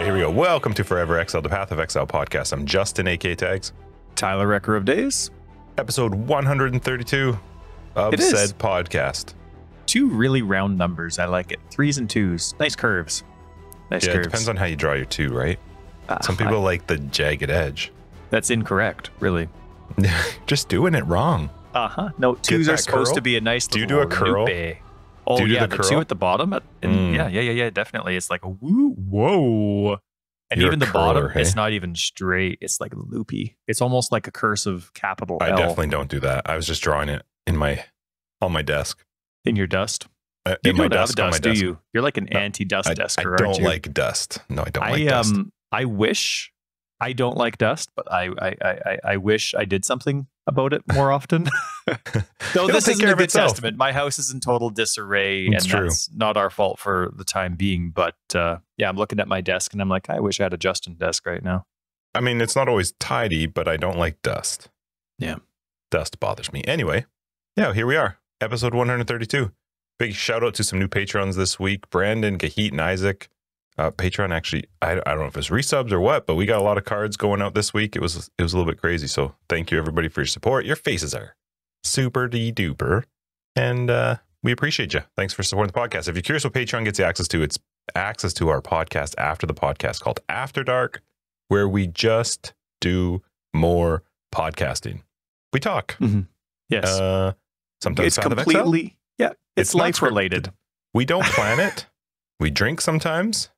Here we go. Welcome to Forever Exiled, the Path of Exile podcast. I'm Justin, AK Tags. Tyler, Wrecker of Days. Episode 132 of said podcast. Two really round numbers. I like it. 3s and 2s. Nice curves. Nice curves. It depends on how you draw your 2, right? Some people like the jagged edge. That's incorrect, really. Just doing it wrong. No, 2s are supposed to be a nice little. Do you do a curl? Oh, yeah, the 2 at the bottom. Yeah, definitely. It's like a whoa. And You're even the curler, bottom, hey? It's not even straight. It's like loopy. It's almost like a cursive capital I L. definitely don't do that. I was just drawing it on my desk. In your dust? You You don't have dust, do you? You're like an anti-dust desker, I don't aren't you? like dust. No, I don't like dust. I wish I don't like dust, but I wish I did something about it more often. Though this isn't a good testament. My house is in total disarray, It's and true. that's not our fault for the time being. But yeah, I'm looking at my desk and I'm like, I wish I had a Justin desk right now. I mean, it's not always tidy, but I don't like dust. Yeah. Dust bothers me. Anyway, yeah, here we are. Episode 132. Big shout out to some new patrons this week. Brandon, Gahit, and Isaac. Patreon actually, I don't know if it's resubs or what, but we got a lot of cards going out this week. It was a little bit crazy. So thank you everybody for your support. Your faces are super duper. And we appreciate you. Thanks for supporting the podcast. If you're curious what Patreon gets you access to, it's access to our podcast after the podcast called After Dark, where we just do more podcasting. We talk. Mm-hmm. Yes. Sometimes it's completely, yeah, it's life related. We don't plan it. We drink sometimes.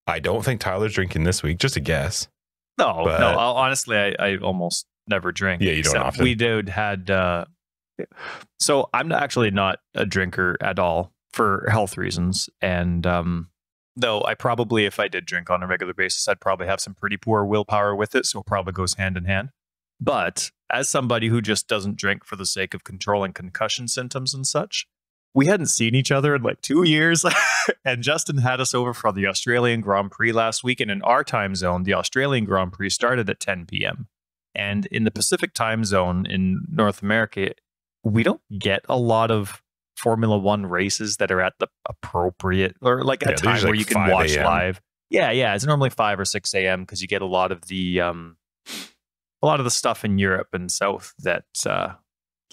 I don't think Tyler's drinking this week. Just a guess. No. Honestly, I almost never drink. Yeah, you don't often. We had. So I'm actually not a drinker at all for health reasons, and though I probably, if I did drink on a regular basis, I'd probably have some pretty poor willpower with it. So it probably goes hand in hand. But as somebody who just doesn't drink for the sake of controlling concussion symptoms and such, we hadn't seen each other in like 2 years. And Justin had us over for the Australian Grand Prix last week. And in our time zone, the Australian Grand Prix started at 10 p.m. And in the Pacific time zone in North America, we don't get a lot of Formula One races that are at the appropriate or like a time where you can watch live. Yeah. It's normally 5 or 6 a.m. because you get a lot of the stuff in Europe and South that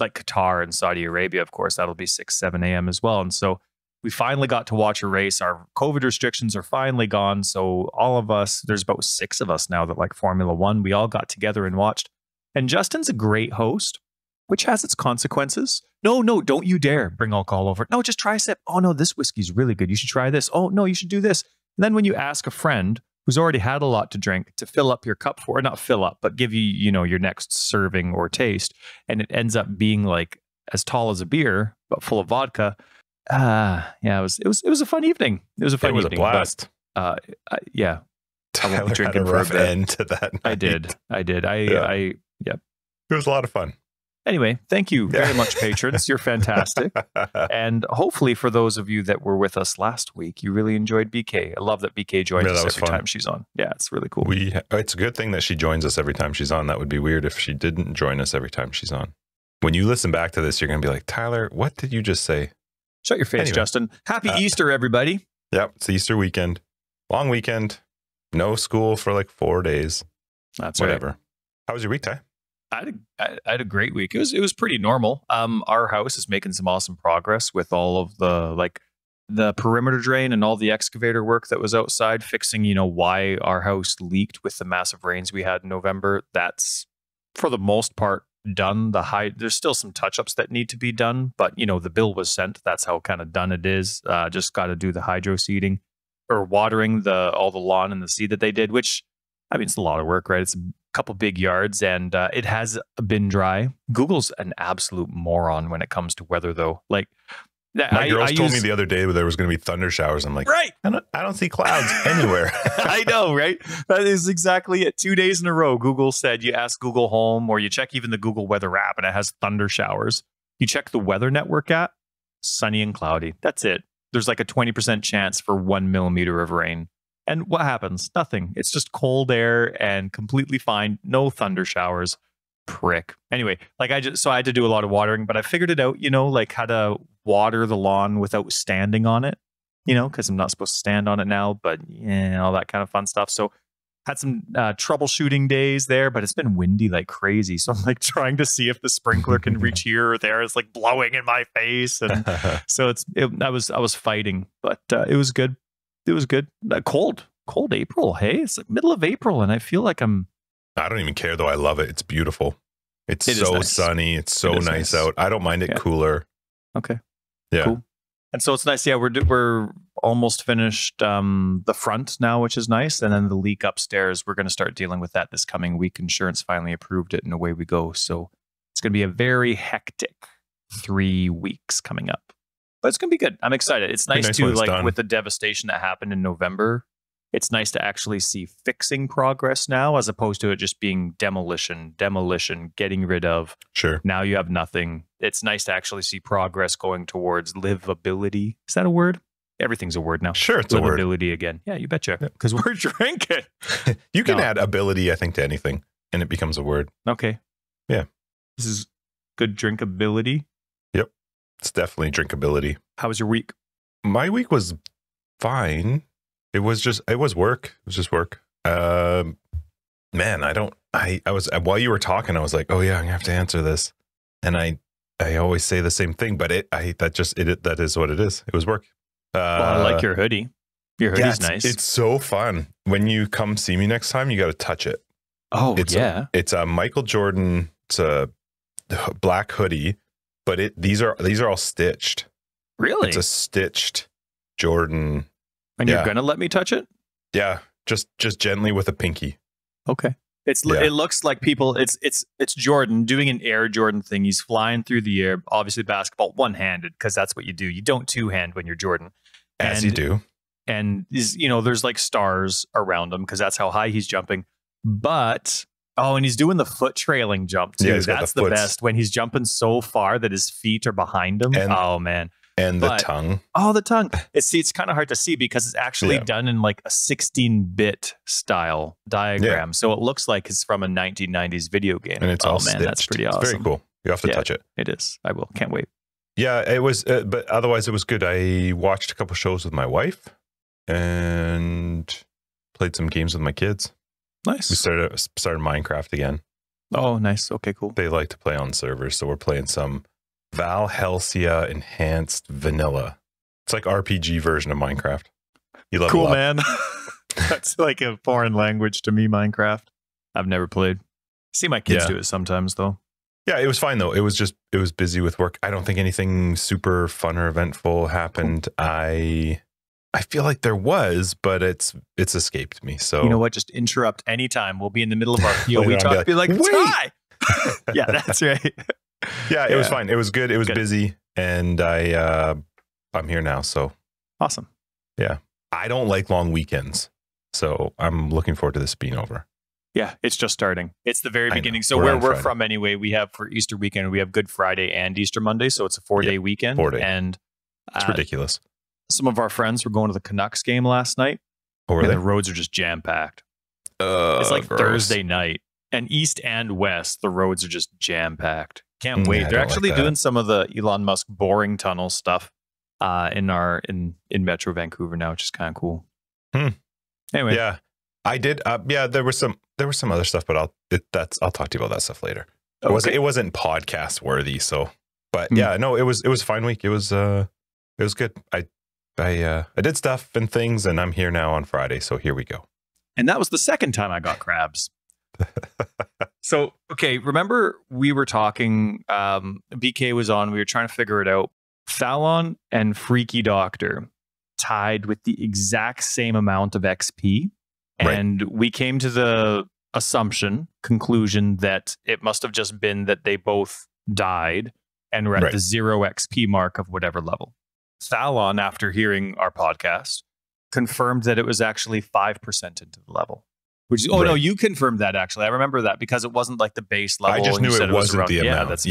like Qatar and Saudi Arabia, of course, that'll be 6, 7 a.m. as well. And so we finally got to watch a race. Our COVID restrictions are finally gone. So all of us, there's about 6 of us now that like Formula One, we all got together and watched. And Justin's a great host, which has its consequences. No, don't you dare bring alcohol over. No, just try a sip. Oh no, this whiskey's really good. You should try this. Oh no, you should do this. And then when you ask a friend who's already had a lot to drink to fill up your cup for, not fill up, but give you, your next serving or taste. And it ends up being like as tall as a beer, but full of vodka. Yeah, it was a fun evening. It was a fun evening. It was a blast. But, yeah. Tyler I won't be drinking had a rough end to that night. I did. Yeah. It was a lot of fun. Anyway, thank you very much, patrons. You're fantastic. And hopefully for those of you that were with us last week, you really enjoyed BK. I love that BK joins us every time she's on. Yeah, it's really cool. It's a good thing that she joins us every time she's on. That would be weird if she didn't join us every time she's on. When you listen back to this, you're going to be like, Tyler, what did you just say? Shut your face, Justin. Happy Easter, everybody. Yep, it's Easter weekend. Long weekend. No school for like 4 days. That's whatever. Right. How was your week, Ty? I had a great week. It was pretty normal. Our house is making some awesome progress with all of the perimeter drain and all the excavator work that was outside, fixing, why our house leaked with the massive rains we had in November. That's for the most part done. There's still some touch-ups that need to be done, but the bill was sent. That's how kind of done it is. Just got to do the hydro seeding or watering all the lawn and the seed that they did, which, I mean, it's a lot of work, right? It's a couple big yards, and it has been dry. Google's an absolute moron when it comes to weather, though. Like, my girls told me the other day there was going to be thunder showers. I'm like, right? I don't see clouds anywhere. I know, right? That is exactly it. 2 days in a row, Google said you ask Google Home or you check even the Google Weather app, and it has thunder showers. You check the Weather Network app, sunny and cloudy. That's it. There's like a 20% chance for 1 millimeter of rain. And what happens? Nothing. It's just cold air and completely fine. No thunder showers. Prick. Anyway, I had to do a lot of watering, but I figured it out, like how to water the lawn without standing on it. because I'm not supposed to stand on it now, but yeah, all that kind of fun stuff. So had some troubleshooting days there, but it's been windy like crazy. So I'm like trying to see if the sprinkler can reach here or there. It's like blowing in my face. And so I was fighting, but it was good. It was good. Cold April. Hey, it's like middle of April. And I feel like I don't even care though. I love it. It's beautiful. It's so nice. sunny. It's so nice out. I don't mind it cooler. Okay. Yeah. Cool. And so it's nice. Yeah, we're almost finished the front now, which is nice. And then the leak upstairs, we're going to start dealing with that this coming week. Insurance finally approved it, and away we go. So it's going to be a very hectic 3 weeks coming up. But it's going to be good. I'm excited. It's nice to, like, done. With the devastation that happened in November, it's nice to actually see fixing progress now, as opposed to it just being demolition, getting rid of. Sure. Now you have nothing. It's nice to actually see progress going towards livability. Is that a word? Everything's a word now. Sure, it's a word. Livability again. Yeah, you betcha. Because we're drinking. You can add ability, I think, to anything, and it becomes a word. Okay. Yeah. This is good drinkability. Yep. It's definitely drinkability. How was your week? My week was fine. It was work. It was just work. Man, I was, while you were talking, I was like, oh yeah, I'm gonna have to answer this. And I always say the same thing, but that is what it is. It was work. Well, I like your hoodie. Your hoodie's nice. It's so fun. When you come see me next time, you got to touch it. Oh, it's a Michael Jordan. It's a black hoodie, but these are all stitched. Really? It's a stitched Jordan. And you're gonna let me touch it? Yeah, just gently with a pinky. Okay. It looks like people. It's Jordan doing an Air Jordan thing. He's flying through the air. Obviously, basketball one-handed, because that's what you do. You don't two-hand when you're Jordan. As you do. And there's like stars around him because that's how high he's jumping. But and he's doing the foot trailing jump too. Yeah, that's the best, when he's jumping so far that his feet are behind him. Oh man. And the tongue. Oh, the tongue. It's kind of hard to see because it's actually done in like a 16-bit style diagram. Yeah. So it looks like it's from a 1990s video game. And it's all stitched. That's pretty awesome. It's very cool. You have to touch it. It is. I will. Can't wait. Yeah, it was. But otherwise, it was good. I watched a couple shows with my wife and played some games with my kids. Nice. We started Minecraft again. Oh, nice. Okay, cool. They like to play on servers, so we're playing some Valhelsia Enhanced Vanilla. It's like RPG version of Minecraft. You love cool, man. That's like a foreign language to me, Minecraft. I've never played. See my kids do it sometimes, though. Yeah, it was fine, though. It was busy with work. I don't think anything super fun or eventful happened. Cool. I feel like there was, but it's escaped me. So you know what? Just interrupt anytime. We'll be in the middle of our PoE talk. Be like, wait! Yeah, that's right. Yeah, it was fine. It was good. It was busy, and I'm here now. So awesome. Yeah, I don't like long weekends, so I'm looking forward to this being over. Yeah, it's just starting. It's the very beginning. So where we're from anyway, we have for Easter weekend, we have Good Friday and Easter Monday, so it's a 4-day weekend. 4 day. And it's ridiculous. Some of our friends were going to the Canucks game last night. Oh, and the roads are just jam packed. It's like gross. Thursday night, and east and west, the roads are just jam packed. Can't wait. They're actually doing some of the Elon Musk boring tunnel stuff in Metro Vancouver now, which is kind of cool. Anyway, yeah, I did. There was some other stuff, but I'll talk to you about that stuff later. It wasn't podcast worthy. So, but yeah, no, it was a fine week. It was good. I did stuff and things, and I'm here now on Friday. So here we go. And that was the second time I got crabs. So, okay, remember we were talking, BK was on, we were trying to figure it out. Thalon and Freaky Doctor tied with the exact same amount of XP. And we came to the conclusion that it must have just been that they both died and were at the 0 XP mark of whatever level. Thalon, after hearing our podcast, confirmed that it was actually 5% into the level. No, you confirmed that actually. I remember that because it wasn't like the base level. I just knew it wasn't the amount.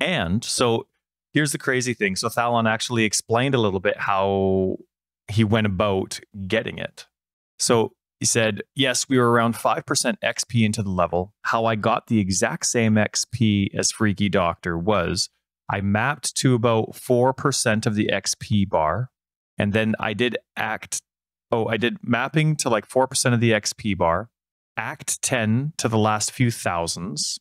And so here's the crazy thing. So Thalon actually explained a little bit how he went about getting it. So he said, yes, we were around 5% XP into the level. How I got the exact same XP as Freaky Doctor was I mapped to about 4% of the XP bar. And then I did I did mapping to like 4% of the XP bar, Act 10 to the last few thousands.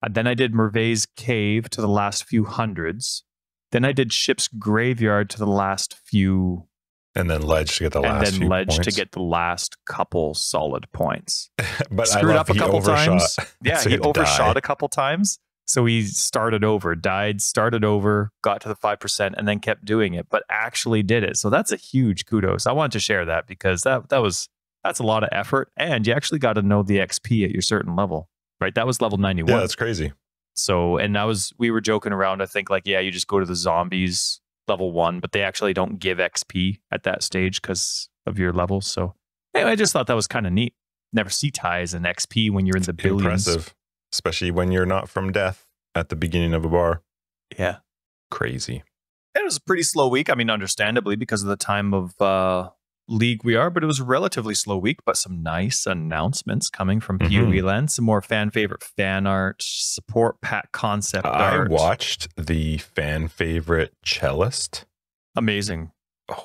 And then I did Merveille's Cave to the last few hundreds. Then I did Ship's Graveyard to the last few. And then Ledge to get the last few And then Ledge points. to get the last couple solid points. But Screwed up a couple times. Yeah, So he overshot a couple times. So he started over, died, started over, got to the 5%, and then kept doing it, but actually did it. So that's a huge kudos. I wanted to share that because that's a lot of effort, and you actually got to know the XP at your certain level, right? That was level 91. Yeah, that's crazy. So, and we were joking around. I think like, yeah, you just go to the zombies level 1, but they actually don't give XP at that stage because of your levels. So anyway, I just thought that was kind of neat. Never see ties and XP when you're in the billions. Impressive. Especially when you're not from death at the beginning of a bar. Yeah. Crazy. It was a pretty slow week. I mean, understandably, because of the time of league we are, but it was a relatively slow week, but some nice announcements coming from PoE land. Some more fan favorite fan art, support pack concept art. I watched the fan favorite cellist. Amazing.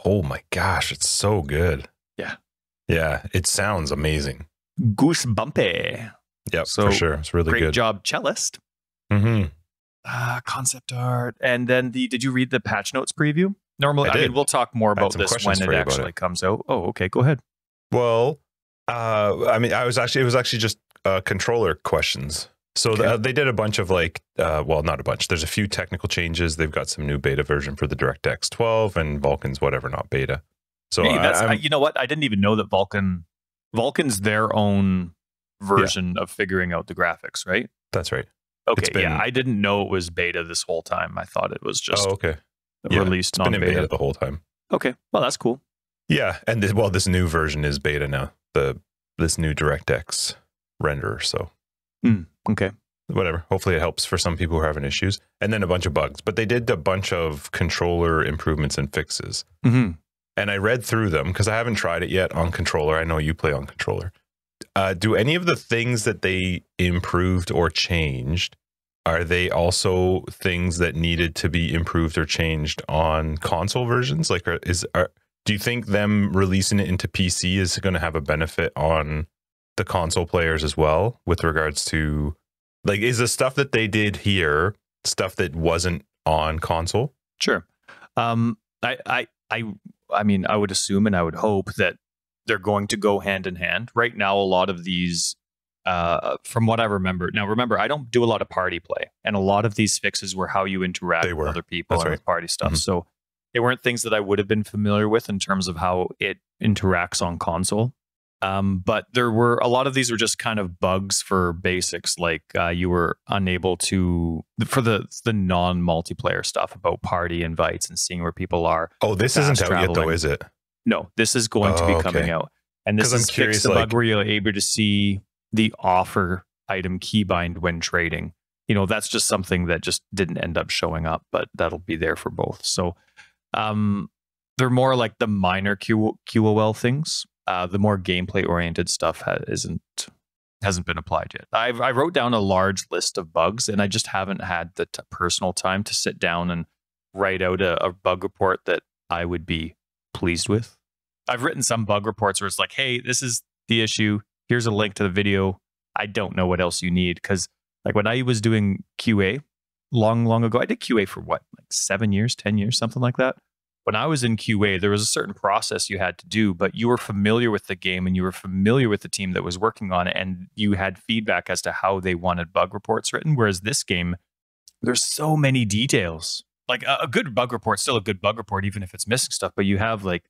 Oh my gosh, it's so good. Yeah. Yeah, it sounds amazing. Goosebumpy. Yep, So, for sure. It's really Great good. job, cellist. Mm-hmm. Concept art. And then did you read the patch notes preview? Normally, I did. mean, we'll talk more about some this questions when for it you about actually it. comes out. Oh, okay. Go ahead. Well, I mean, it was actually just controller questions. So Okay. they did a bunch of like, well, not a bunch. There's a few technical changes. They've got some new beta version for the DirectX 12 and Vulkan's whatever, not beta. So Hey, you know what? I didn't even know that Vulkan's their own version of figuring out the graphics, right? that's right. Okay, been- yeah. I didn't know it was beta this whole time. I thought it was just Oh, okay. Yeah, released It's been in non-beta. beta the whole time. Okay, well, that's cool. Yeah, and this new version is beta now. This new DirectX renderer. So Okay. whatever. Hopefully it helps for some people who are having issues. And then a bunch of bugs. But they did a bunch of controller improvements and fixes. Mm-hmm. And I read through them because I haven't tried it yet on controller. I know you play on controller. Do any of the things that they improved or changed, are they also things that needed to be improved or changed on console versions? Like, do you think them releasing it into PC is going to have a benefit on the console players as well with regards to, like, is the stuff that they did here stuff that wasn't on console? Sure. I mean, I would assume and I would hope that they're going to go hand in hand. Right now, a lot of these, from what I remember, I don't do a lot of party play, and a lot of these fixes were how you interact with other people and with party stuff. So they weren't things that I would have been familiar with in terms of how it interacts on console. But there were a lot of these were just kind of bugs for basics, like you were unable to, for the non-multiplayer stuff about party invites and seeing where people are. Oh, this isn't out yet though, is it? No, this is going to be coming out. And this is fixed the bug where you're able to see the offer item keybind when trading. You know, that's just something that just didn't end up showing up, but that'll be there for both. So they're more like the minor QOL things. The more gameplay oriented stuff hasn't been applied yet. I wrote down a large list of bugs, and I just haven't had the personal time to sit down and write out a bug report that I would be pleased with. I've written some bug reports where it's like, hey, this is the issue. Here's a link to the video. I don't know what else you need. Because like when I was doing QA long ago, I did QA for what, like 7 years, 10 years, something like that. When I was in QA, there was a certain process you had to do, but you were familiar with the game and you were familiar with the team that was working on it, and you had feedback as to how they wanted bug reports written. Whereas this game, there's so many details. Like a good bug report, still a good bug report, even if it's missing stuff, but you have like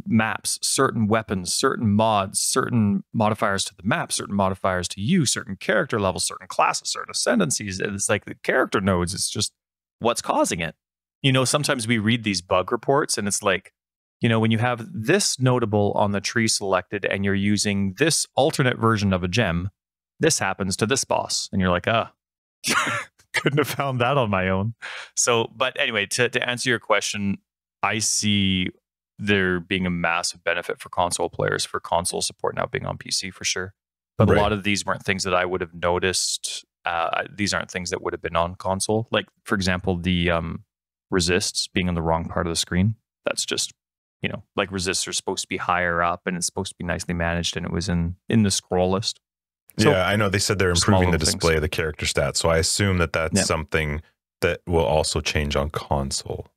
maps, certain weapons, certain mods, certain modifiers to the map, certain modifiers to you, certain character levels, certain classes, certain ascendancies. And it's like the character nodes, it's just what's causing it. You know, sometimes we read these bug reports and it's like, you know, when you have this notable on the tree selected and you're using this alternate version of a gem, this happens to this boss. And you're like, couldn't have found that on my own. So, but anyway, to answer your question, I see there being a massive benefit for console players, for console support now being on PC for sure. But a lot of these weren't things that I would have noticed. These aren't things that would have been on console. Like, for example, the resists being on the wrong part of the screen. That's just like resistors are supposed to be higher up and it's supposed to be nicely managed, and it was in the scroll list. So, yeah, I know they said they're improving the display of the character stats, so I assume that that's something that will also change on console.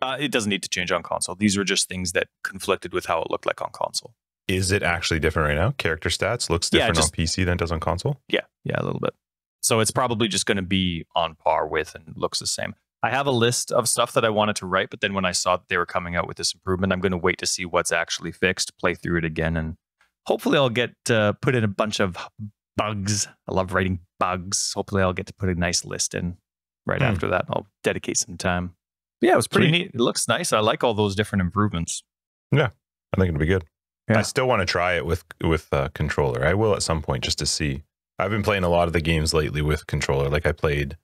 It doesn't need to change on console. These were just things that conflicted with how it looked like on console. Is it actually different right now? Character stats looks different on PC than it does on console? Yeah, a little bit. So it's probably just going to be on par with and looks the same. I have a list of stuff that I wanted to write, but then when I saw that they were coming out with this improvement, I'm going to wait to see what's actually fixed, play through it again, and hopefully I'll get put in a bunch of bugs. I love writing bugs. Hopefully I'll get to put a nice list in right after that. I'll dedicate some time. But yeah, it was pretty neat. It looks nice. I like all those different improvements. Yeah, I think it'll be good. Yeah. I still want to try it with controller. I will at some point just to see. I've been playing a lot of the games lately with controller. Like I played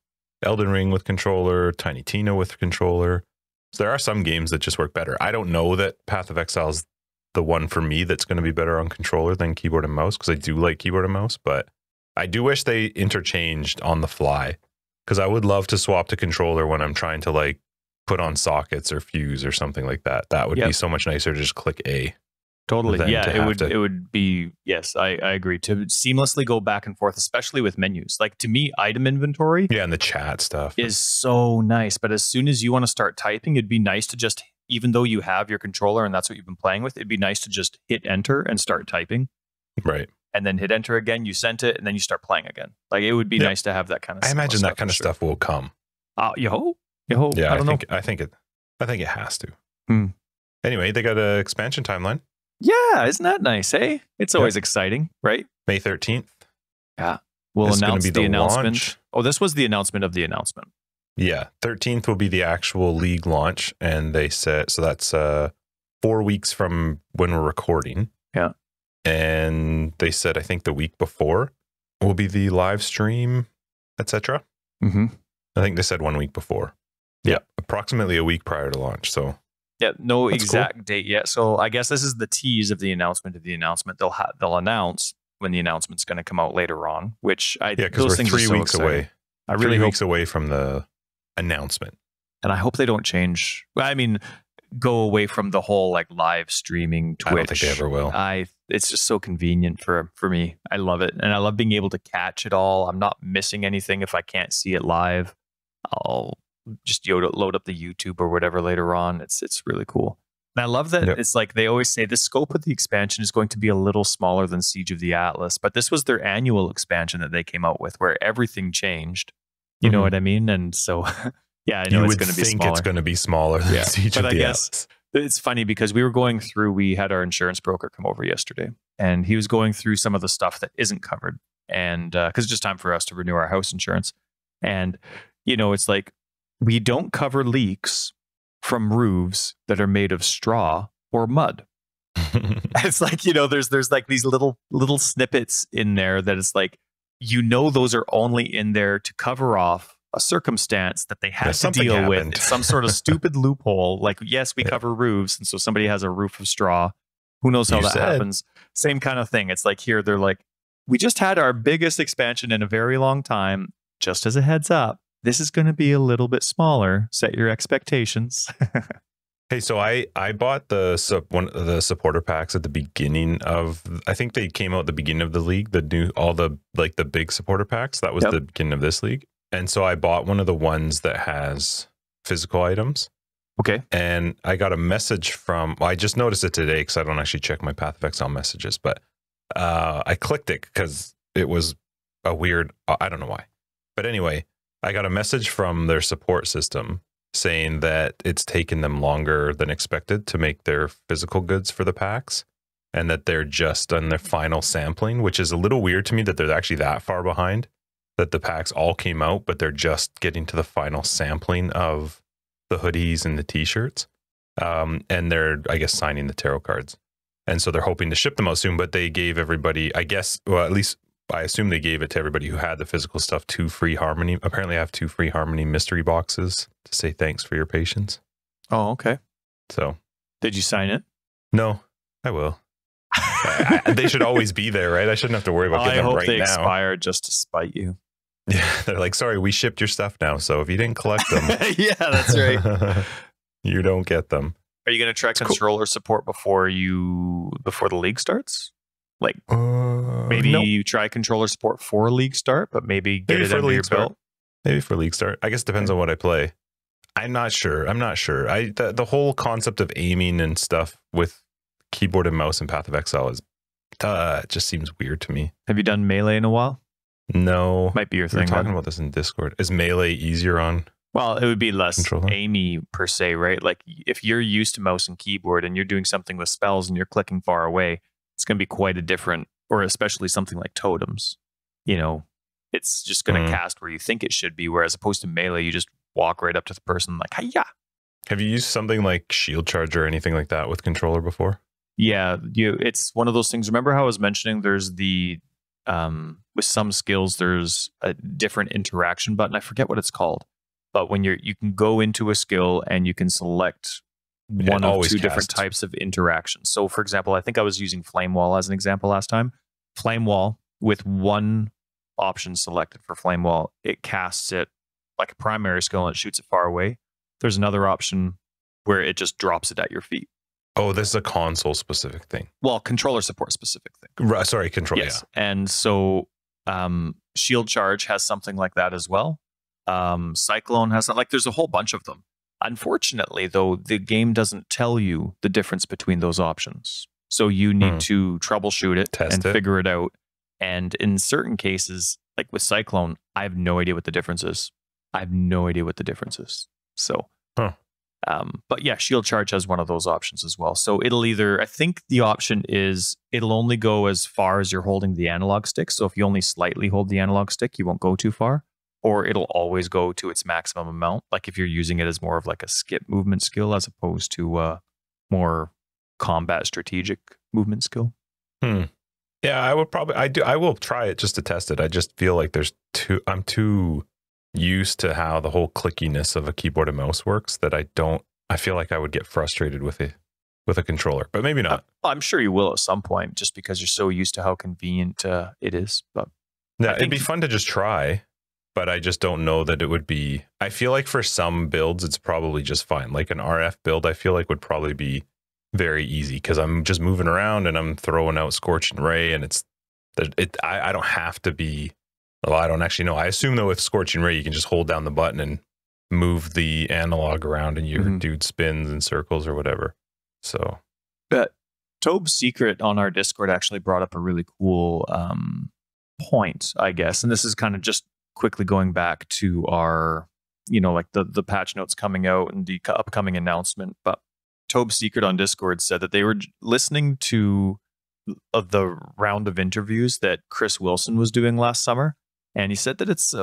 Elden Ring with controller, Tiny Tina with controller. So there are some games that just work better. I don't know that Path of Exile is the one for me that's going to be better on controller than keyboard and mouse, because I do like keyboard and mouse, but I do wish they interchanged on the fly, because I would love to swap to controller when I'm trying to like put on sockets or fuse or something like that. That would be so much nicer to just click A. Totally. Yeah, it would be, yes, I agree. To seamlessly go back and forth, especially with menus. Like to me, item inventory. Yeah, and the chat stuff is so nice. But as soon as you want to start typing, it'd be nice to just, even though you have your controller and that's what you've been playing with, it'd be nice to just hit enter and start typing. Right. And then hit enter again, you sent it, and then you start playing again. Like it would be nice to have that kind of stuff. I imagine that kind of stuff will come. You hope? Yeah, I think it has to. Anyway, they got an expansion timeline. Yeah, isn't that nice, eh? It's always exciting, right? May 13th. Yeah. We'll announce the announcement. Launch. Oh, this was the announcement of the announcement. Yeah. 13th will be the actual league launch. And they said, so that's 4 weeks from when we're recording. Yeah. And they said, I think the week before will be the live stream, etc. Mm-hmm. I think they said 1 week before. Yeah. Approximately a week prior to launch. So yeah, no exact date yet. So I guess this is the tease of the announcement of the announcement. They'll announce when the announcement's going to come out later on, which because we're 3 weeks away. I really 3 weeks away from the announcement. And I hope they don't change. I mean, go away from the whole like live streaming Twitch. I don't think they ever will. It's just so convenient for me. I love it. And I love being able to catch it all. I'm not missing anything if I can't see it live. I'll just load up the YouTube or whatever later on. It's really cool. And I love that it's like they always say the scope of the expansion is going to be a little smaller than Siege of the Atlas, but this was their annual expansion that they came out with where everything changed. You know what I mean? And so, yeah, I know it's going to be smaller. It's going to be smaller than Siege of the Atlas. It's funny because we had our insurance broker come over yesterday and he was going through some of the stuff that isn't covered. And because it's just time for us to renew our house insurance. And, it's like, we don't cover leaks from roofs that are made of straw or mud. It's like, there's like these little snippets in there that it's like, those are only in there to cover off a circumstance that they had to deal with. It's some sort of stupid loophole. Like, yes, we cover roofs. And so somebody has a roof of straw. Who knows how that happens? Same kind of thing. It's like here, they're like, we just had our biggest expansion in a very long time. Just as a heads up, this is going to be a little bit smaller. Set your expectations. Hey, so I bought one of the supporter packs at the beginning of, I think they came out at the beginning of the league, the big supporter packs. That was the beginning of this league. And so I bought one of the ones that has physical items. Okay. And I got a message I just noticed it today because I don't actually check my Path of Exile messages, but I clicked it because it was a weird, I don't know why. But anyway, I got a message from their support system saying that it's taken them longer than expected to make their physical goods for the packs and that they're just on their final sampling, which is a little weird to me that they're actually that far behind, that the packs all came out, but they're just getting to the final sampling of the hoodies and the t-shirts. And they're, I guess, signing the tarot cards. And so they're hoping to ship them out soon, but they gave everybody, I guess, well, at least I assume they gave it to everybody who had the physical stuff, 2 free Harmony. Apparently I have 2 free Harmony mystery boxes to say thanks for your patience. Oh, okay. So. Did you sign it? No, I will. They should always be there, right? I shouldn't have to worry about getting them right now. I hope they expire just to spite you. Yeah, they're like, sorry, we shipped your stuff now. So if you didn't collect them. Yeah, that's right. You don't get them. Are you going to try controller support before the league starts? Like maybe no. you try controller support for league start, but maybe get it under your belt. Maybe for league start. I guess it depends on what I play. I'm not sure. The whole concept of aiming and stuff with keyboard and mouse and Path of Exile is it just seems weird to me. Have you done melee in a while? No. Might be your thing. We're talking about this in Discord. Is melee easier on? Well, it would be less controller? aimey per se, right? Like if you're used to mouse and keyboard and you're doing something with spells and you're clicking far away, it's going to be quite a different, or especially something like totems. You know, it's just going to cast where you think it should be, whereas opposed to melee, you just walk right up to the person like, hiya. Have you used something like shield charge or anything like that with controller before? Yeah, it's one of those things. Remember how I was mentioning there's the, with some skills, there's a different interaction button. I forget what it's called. But when you can go into a skill and you can select one of two different types of interactions. So for example, I think I was using Flame Wall as an example last time. Flame Wall, with one option selected for Flame Wall, it casts it like a primary skill and it shoots it far away. There's another option where it just drops it at your feet. Oh, this is a console specific thing. Well, controller support specific thing. Sorry, control. Yes. Yeah. And so Shield Charge has something like that as well. Cyclone has like there's a whole bunch of them. Unfortunately, though, the game doesn't tell you the difference between those options. So you need to troubleshoot it and figure it out. And in certain cases, like with Cyclone, I have no idea what the difference is. So, but yeah, Shield Charge has one of those options as well. So it'll either, I think the option is it'll only go as far as you're holding the analog stick. So if you only slightly hold the analog stick, you won't go too far. Or it'll always go to its maximum amount. Like if you're using it as more of like a skip movement skill as opposed to more combat strategic movement skill. Yeah, I will try it just to test it. I just feel like I'm too used to how the whole clickiness of a keyboard and mouse works that I feel like I would get frustrated with a controller, but maybe not. I'm sure you will at some point just because you're so used to how convenient it is. But yeah, it'd be fun to just try. But I just don't know that it would be. I feel like for some builds, it's probably just fine. Like an RF build, I feel like would probably be very easy because I'm just moving around and I'm throwing out Scorch and Ray, and I don't have to be. Well, I don't actually know. I assume though with Scorch and Ray, you can just hold down the button and move the analog around, and your dude spins in circles or whatever. So, but Tobe's Secret on our Discord actually brought up a really cool point, I guess, and this is kind of just quickly going back to our, like the patch notes coming out and the upcoming announcement. But Tobe's Secret on Discord said that they were listening to the round of interviews that Chris Wilson was doing last summer. And he said that it's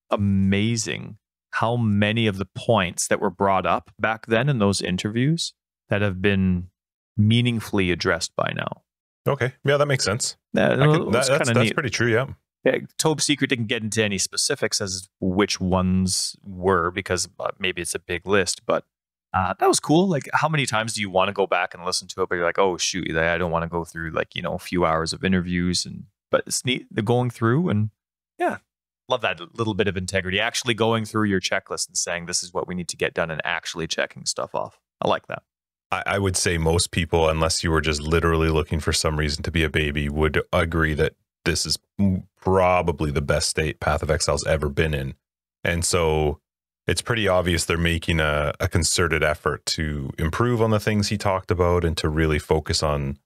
amazing how many of the points that were brought up back then in those interviews that have been meaningfully addressed by now. Okay. Yeah, that makes sense. Yeah, that's pretty true. Yeah. Yeah, Tobe's Secret didn't get into any specifics as which ones were because maybe it's a big list, but that was cool. Like, how many times do you want to go back and listen to it? But you're like, oh shoot, I don't want to go through a few hours of interviews, but it's neat. They're going through, and yeah, love that little bit of integrity. Actually going through your checklist and saying this is what we need to get done, and actually checking stuff off. I like that. I would say most people, unless you were just literally looking for some reason to be a baby, would agree that this is probably the best state Path of Exile's ever been in. And so it's pretty obvious they're making a concerted effort to improve on the things he talked about and to really focus on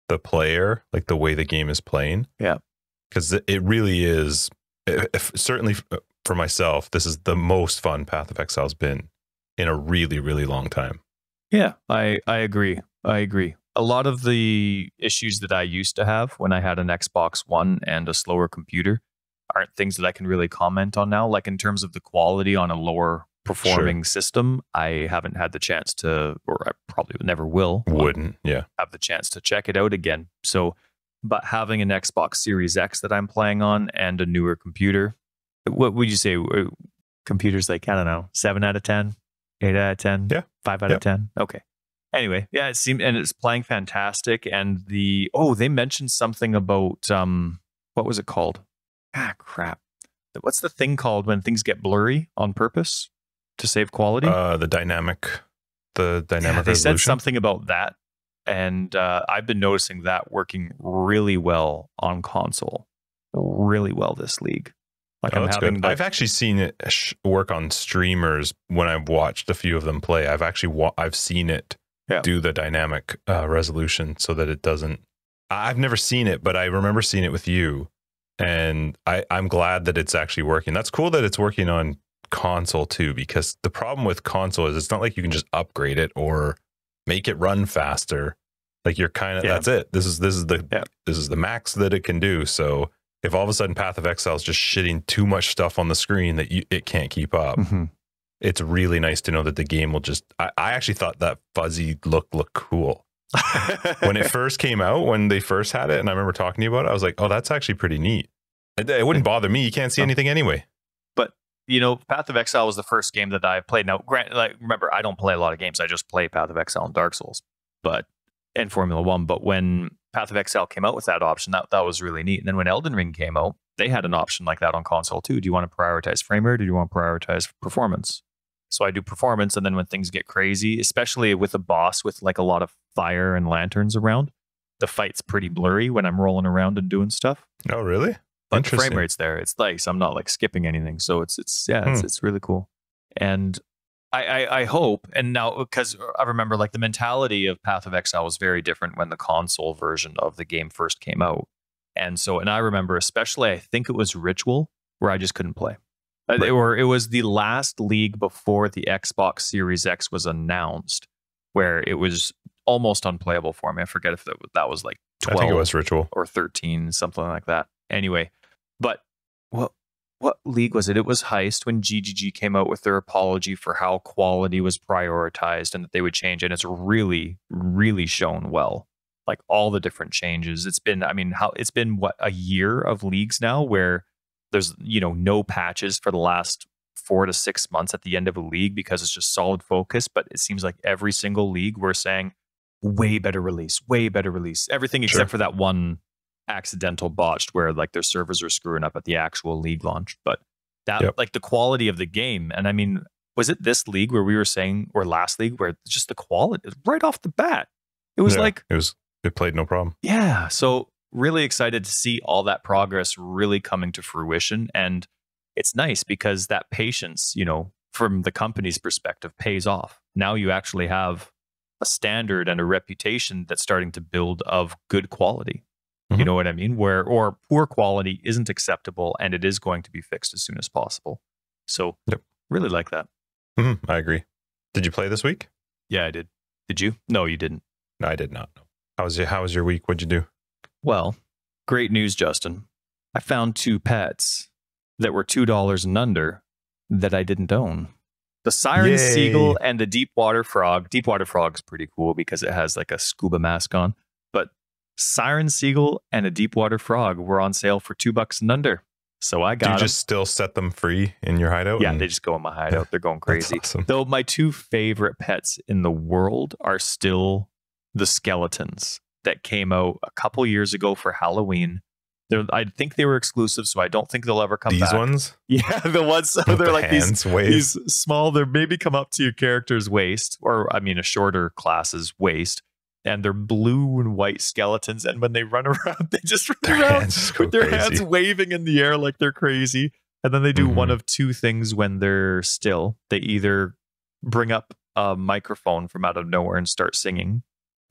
the player, like the way the game is playing. Yeah. Because it really is, certainly for myself, this is the most fun Path of Exile's been in a really, really long time. Yeah, I agree. A lot of the issues that I used to have when I had an Xbox One and a slower computer aren't things that I can really comment on now. Like in terms of the quality on a lower performing system, I haven't had the chance to, or I probably never will. Have the chance to check it out again. So, but having an Xbox Series X that I'm playing on and a newer computer, what would you say? Computers like, I don't know, 7 out of 10, 8 out of 10, 5 out of 10. Okay. Anyway, yeah, it seemed, and it's playing fantastic. And they mentioned something about, what was it called? Crap. What's the thing called when things get blurry on purpose to save quality? The dynamic. the dynamic They resolution? said something about that, and I've been noticing that working really well on console, really well this league. Like I'm that's having, good. I've actually seen it work on streamers when I've watched a few of them play. I've actually I've seen it do the dynamic resolution so that it doesn't. I've never seen it, but I remember seeing it with you, and I'm glad that it's actually working. That's cool that it's working on console too, because the problem with console is it's not like you can just upgrade it or make it run faster. Like you're kind of that's it. This is the max that it can do. So if all of a sudden Path of Exile is just shitting too much stuff on the screen that it can't keep up, it's really nice to know that the game will just. I actually thought that fuzzy looked cool when it first came out, when they first had it, and I remember talking to you about it. I was like, oh, that's actually pretty neat. It wouldn't bother me. You can't see anything anyway. But you know, Path of Exile was the first game that I played. Now, remember, I don't play a lot of games. I just play Path of Exile and Dark Souls, and Formula 1. But when Path of Exile came out with that option, that was really neat. And then when Elden Ring came out, they had an option like that on console too. Do you want to prioritize frame rate or do you want to prioritize performance? So I do performance, and then when things get crazy, especially with a boss with like a lot of fire and lanterns around, the fight's pretty blurry when I'm rolling around and doing stuff. Oh, really? But the frame rate's there. It's nice. I'm not like skipping anything. So it's really cool. And I hope, and now because I remember like the mentality of Path of Exile was very different when the console version of the game first came out. And I remember especially, I think it was Ritual, where I just couldn't play. Right. It was the last league before the Xbox Series X was announced, where it was almost unplayable for me. I forget if that was like 12 I think it was Ritual or 13, something like that. Anyway, but what league was it? It was Heist, when GGG came out with their apology for how quality was prioritized and that they would change. And it's really, really shown well. Like all the different changes. It's been a year of leagues now where there's, no patches for the last 4 to 6 months at the end of a league because it's just solid focus. But it seems like every single league we're saying way better release. Everything except for that one accidental botched where like their servers are screwing up at the actual league launch. But that like the quality of the game. And I mean, was it this league where we were saying, or last league, where just the quality right off the bat? It was it played no problem. Yeah. So really excited to see all that progress really coming to fruition. And it's nice because that patience, from the company's perspective, pays off. Now you actually have a standard and a reputation that's starting to build of good quality. You know what I mean? Or poor quality isn't acceptable and it is going to be fixed as soon as possible. So really like that. I agree. Did you play this week? Yeah, I did. Did you? No, you didn't. No, I did not. How was your week? What'd you do? Well, great news, Justin. I found 2 pets that were $2 and under that I didn't own. The siren seagull and the deep water frog. Deep water frog's pretty cool because it has like a scuba mask on. But siren seagull and a deep water frog were on sale for $2 and under. So I got them. Do you just still set them free in your hideout? Yeah, they just go in my hideout. They're going crazy. Awesome. Though my 2 favorite pets in the world are still the skeletons that came out a couple years ago for Halloween. I think they were exclusive, so I don't think they'll ever come back. These ones? Yeah, the ones. So they're like these small, they're maybe come up to your character's waist, or I mean a shorter class's waist, and they're blue and white skeletons. And when they run around, they just run around with their hands waving in the air like they're crazy. And then they do one of 2 things when they're still. They either bring up a microphone from out of nowhere and start singing,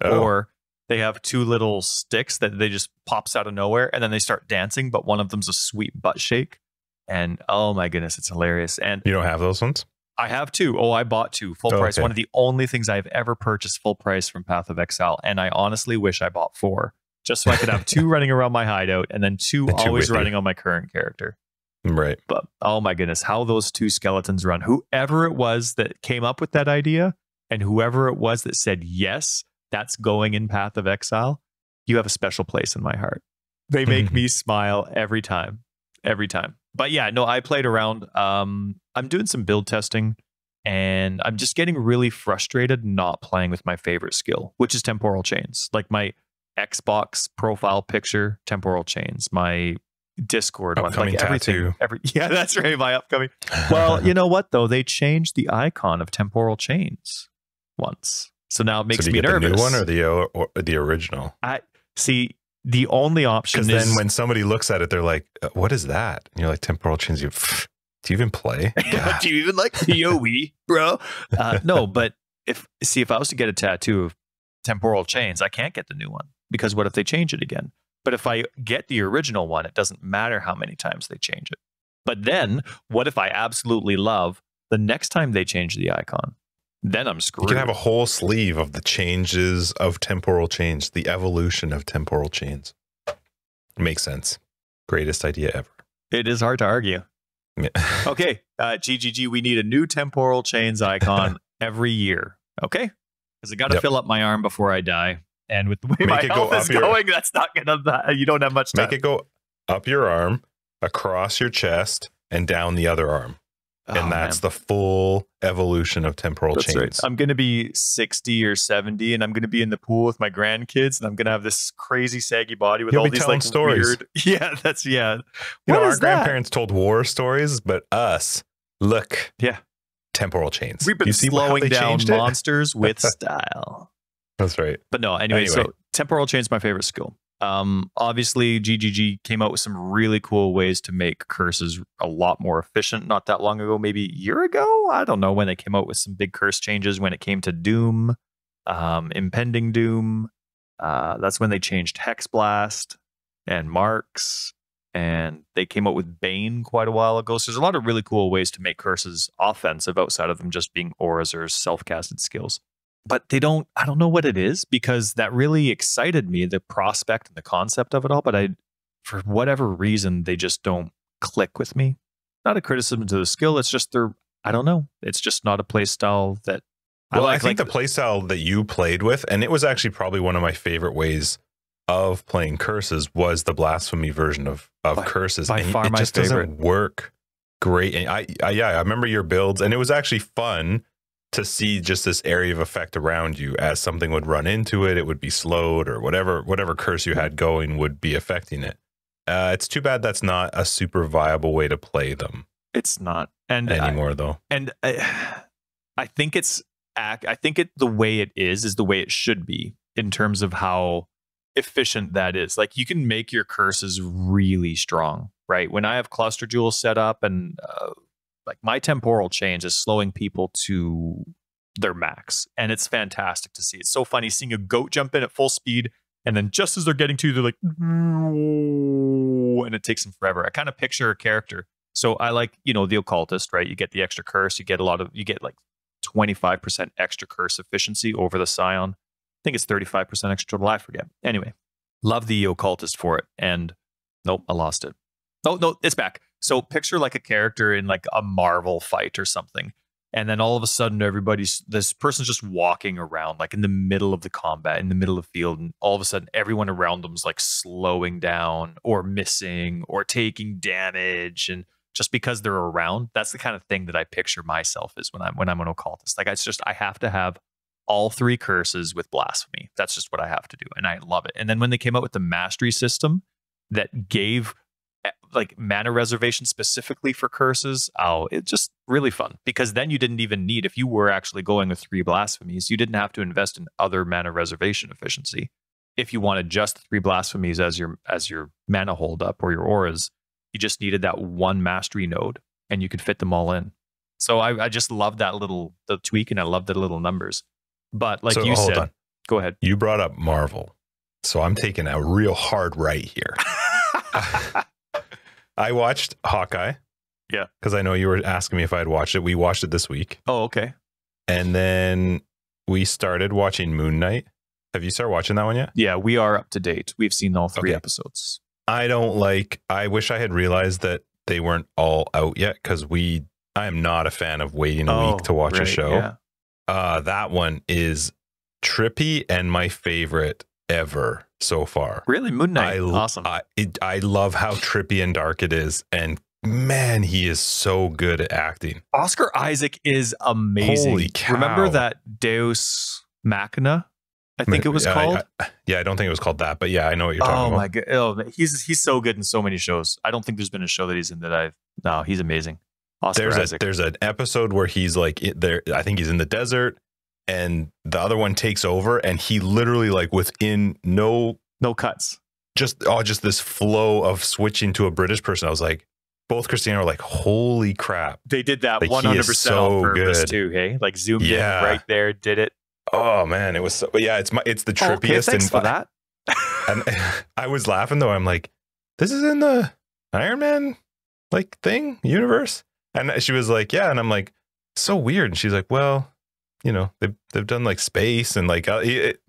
or they have 2 little sticks that they just pops out of nowhere and then they start dancing, but one of them's a sweet butt shake. And oh my goodness, it's hilarious. And you don't have those ones? I have 2. Oh, I bought 2 full price. Okay. One of the only things I've ever purchased full price from Path of Exile. And I honestly wish I bought 4 just so I could have 2 running around my hideout and then 2 always running on my current character. Right. But oh my goodness, how those 2 skeletons run. Whoever it was that came up with that idea and whoever it was that said, yes, that's going in Path of Exile, you have a special place in my heart. They make me smile every time. But yeah, no, I played around. I'm doing some build testing and I'm just getting really frustrated not playing with my favorite skill, which is temporal chains. Like my Xbox profile picture, temporal chains, my Discord one, like everything. Yeah, that's right, my upcoming. Well, you know what though? They changed the icon of temporal chains. once. So now it makes so do you me get nervous. The new one or the original? I see. The only option is then when somebody looks at it, they're like, "What is that?" And you're like, "Temporal chains." Do you even play? Do you even like PoE, bro? No, but if I was to get a tattoo of temporal chains, I can't get the new one because what if they change it again? But if I get the original one, it doesn't matter how many times they change it. But then what if I absolutely love the next time they change the icon? Then I'm screwed. You can have a whole sleeve of the changes of temporal chains, the evolution of temporal chains. Makes sense. Greatest idea ever. It is hard to argue. Yeah. Okay, GGG, we need a new temporal chains icon every year. Okay? Because I got to fill up my arm before I die. And with the way my health is going, that's not going to, you don't have much time. Make it go up your arm, across your chest, and down the other arm. And that's the full evolution of temporal chains. Right. I'm going to be 60 or 70, and I'm going to be in the pool with my grandkids, and I'm going to have this crazy saggy body with all these like stories. Weird. Yeah, that's You know, our grandparents told war stories, but us, look, temporal chains. We've been slowing down monsters with style. That's right. But no, anyway, so temporal chains is my favorite skill. Obviously GGG came out with some really cool ways to make curses a lot more efficient not that long ago, maybe a year ago. I don't know when they came out with some big curse changes when it came to Doom, impending Doom. That's when they changed Hex Blast and Marks, and they came out with Bane quite a while ago. So there's a lot of really cool ways to make curses offensive outside of them just being auras or self-casted skills. But I don't know what it is, because that really excited me, the prospect and the concept of it all. But for whatever reason, they just don't click with me. Not a criticism to the skill. It's just I don't know. It's just not a play style that I like. I think the play style that you played with, and it was actually probably one of my favorite ways of playing curses, was the blasphemy version of curses. By far it just doesn't work great. And I remember your builds, and it was actually fun to see just this area of effect around you. As something would run into it, it would be slowed, or whatever curse you had going would be affecting it. It's too bad that's not a super viable way to play them. It's not anymore, though. And I think the way it is the way it should be in terms of how efficient that is. Like, you can make your curses really strong, right? When I have cluster jewels set up, and like my temporal change is slowing people to their max, and it's fantastic to see. It's so funny seeing a goat jump in at full speed, and then just as they're getting to you, they're like, and it takes them forever. I kind of picture a character. So I like, the occultist, right? You get the extra curse, you get like 25% extra curse efficiency over the scion. I think it's 35% extra total. I forget. Anyway, love the occultist for it. And nope, I lost it. Oh, no, it's back. So picture like a character in like a Marvel fight or something. And then all of a sudden, this person's just walking around like in the middle of the combat, in the middle of the field. And all of a sudden, everyone around them's like slowing down or missing or taking damage. And just because they're around, that's the kind of thing that I picture myself as when I'm an occultist. Like, I have to have all three curses with blasphemy. That's just what I have to do. And I love it. And then when they came out with the mastery system that gave like mana reservation specifically for curses, it's just really fun, because then you didn't even need, if you were actually going with 3 blasphemies, you didn't have to invest in other mana reservation efficiency. If you wanted just 3 blasphemies as your mana hold up or your auras, you just needed that one mastery node and you could fit them all in. So I just love the tweak, and I love the little numbers. But like you said, go ahead. You brought up Marvel, so I'm taking a real hard right here. I watched Hawkeye. Yeah. Because I know you were asking me if I had watched it. We watched it this week. Oh, okay. And then we started watching Moon Knight. Have you started watching that one yet? Yeah, we are up to date. We've seen all 3 episodes. I wish I had realized that they weren't all out yet, because I am not a fan of waiting a week to watch a show. Yeah. That one is trippy and my favorite ever so far. Really? Moon Knight. Awesome. I love how trippy and dark it is, and man, he is so good at acting. Oscar Isaac is amazing. Holy cow. Remember that Deus Machina? I think it was called. I don't think it was called that, but yeah, I know what you're talking about. Oh my god, he's so good in so many shows. I don't think there's been a show that he's in that he's amazing. Oscar Isaac. There's an episode where he's like there. I think he's in the desert, and the other one takes over, and he literally like within no cuts, just this flow of switching to a British person. I was like, both Christina were like, holy crap. They did that like, 100% so on purpose good. too, hey? Like zoomed in right there, did it. Oh man, it was so, yeah, it's the trippiest. Okay, thanks for that. And I was laughing though. I'm like, this is in the Iron Man like thing universe. And she was like, yeah. And I'm like, so weird. And she's like, well, you know, they've done like space and like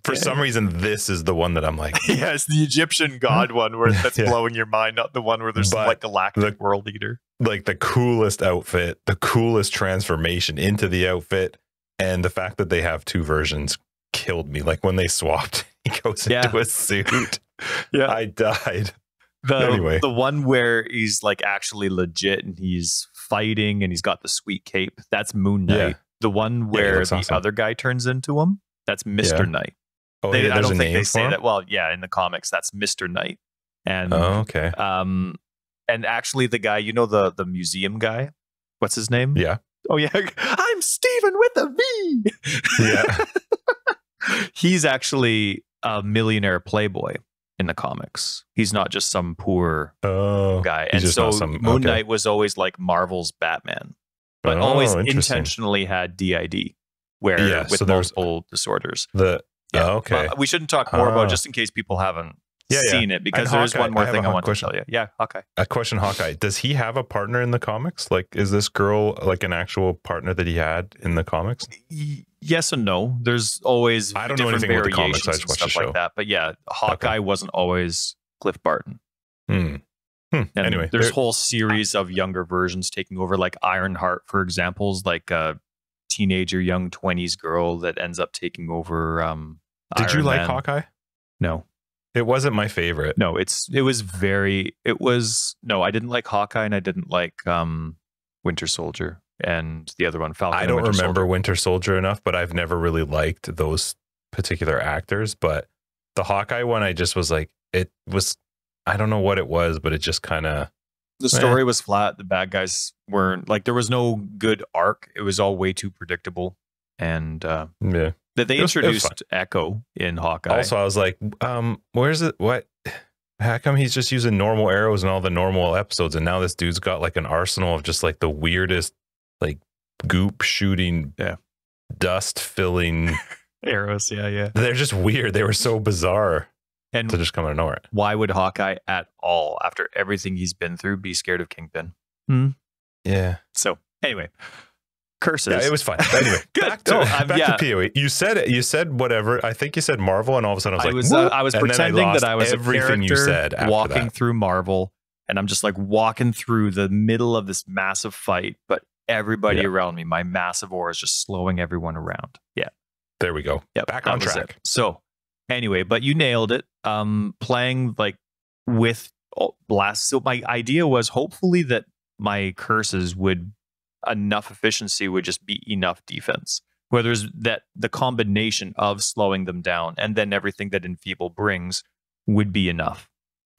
for some reason this is the one that I'm like, yeah, it's the Egyptian god one where that's blowing your mind, not the one where there's some like galactic world eater. Like the coolest outfit, the coolest transformation into the outfit, and the fact that they have two versions killed me. Like when they swapped, he goes into a suit. I died. Anyway, the one where he's like actually legit and he's fighting and he's got the sweet cape, that's Moon Knight. Yeah. The one where the other guy turns into him, that's Mr. Knight. Oh, I don't think they say that. Well, yeah, in the comics, that's Mr. Knight. And okay. And actually, the guy, you know, the museum guy, what's his name? Yeah. Oh yeah, I'm Steven with a V. Yeah. He's actually a millionaire playboy in the comics. He's not just some poor guy. And so Moon Knight was always like Marvel's Batman, but always intentionally had DID, where with multiple disorders. Okay. But we shouldn't talk more about, just in case people haven't seen it, because there's one more thing I want to tell you. Yeah, Hawkeye. A question, Hawkeye. Does he have a partner in the comics? Like, is this girl like an actual partner that he had in the comics? Yes and no. There's always I don't know anything about the comics. I just watched the show. Like that. But yeah, Hawkeye wasn't always Cliff Barton. Anyway, there's a whole series of younger versions taking over, like Ironheart, for example, is like a teenager, young 20s girl that ends up taking over. Did you like Hawkeye? No. It wasn't my favorite. No, I didn't like Hawkeye, and I didn't like Winter Soldier and the other one, Falcon. I don't remember Winter Soldier enough, but I've never really liked those particular actors. But the Hawkeye one, I just was like, it was, I don't know what it was, but it just kind of, the story was flat. The bad guys weren't, like, there was no good arc. It was all way too predictable. And that they introduced Echo in Hawkeye. Also, I was like, where's it? What? How come he's just using normal arrows in all the normal episodes, and now this dude's got like an arsenal of just like the weirdest, like goop shooting, dust filling arrows? Yeah. They're just weird. They were so bizarre, and to just come out of nowhere. Why would Hawkeye at all, after everything he's been through, be scared of Kingpin? Yeah. So anyway. Curses. Yeah, it was fine. Anyway, back to PoE. You said it. You said whatever. I think you said Marvel, and all of a sudden I was like, I was pretending that I was everything you said walking through Marvel, and I'm just like walking through the middle of this massive fight, but everybody around me, my massive aura is just slowing everyone around. Yeah. There we go. Yeah. Back on track. So anyway, but you nailed it. Playing like with blast. So my idea was hopefully that my curses would, enough efficiency would just be enough defense, where there's that the combination of slowing them down and then everything that Enfeeble brings would be enough.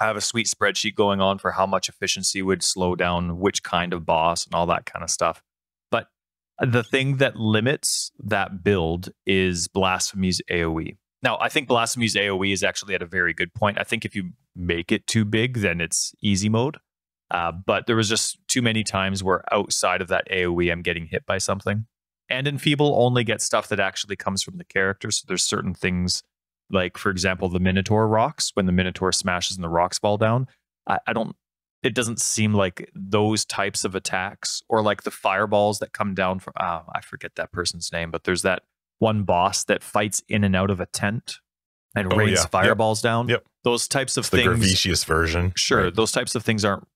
I have a sweet spreadsheet going on for how much efficiency would slow down which kind of boss and all that kind of stuff. But the thing that limits that build is Blasphemy's AoE. Now, I think Blasphemy's AoE is actually at a very good point. I think if you make it too big, then it's easy mode. But there was just too many times where outside of that AoE, I'm getting hit by something. And Enfeeble only gets stuff that actually comes from the character. So there's certain things, like, for example, the Minotaur rocks. When the Minotaur smashes and the rocks fall down, it doesn't seem like those types of attacks, or like the fireballs that come down from, I forget that person's name, but there's that one boss that fights in and out of a tent and rains fireballs down. Yep. Those types of things. The Gravicious version. Sure. Right. Those types of things aren't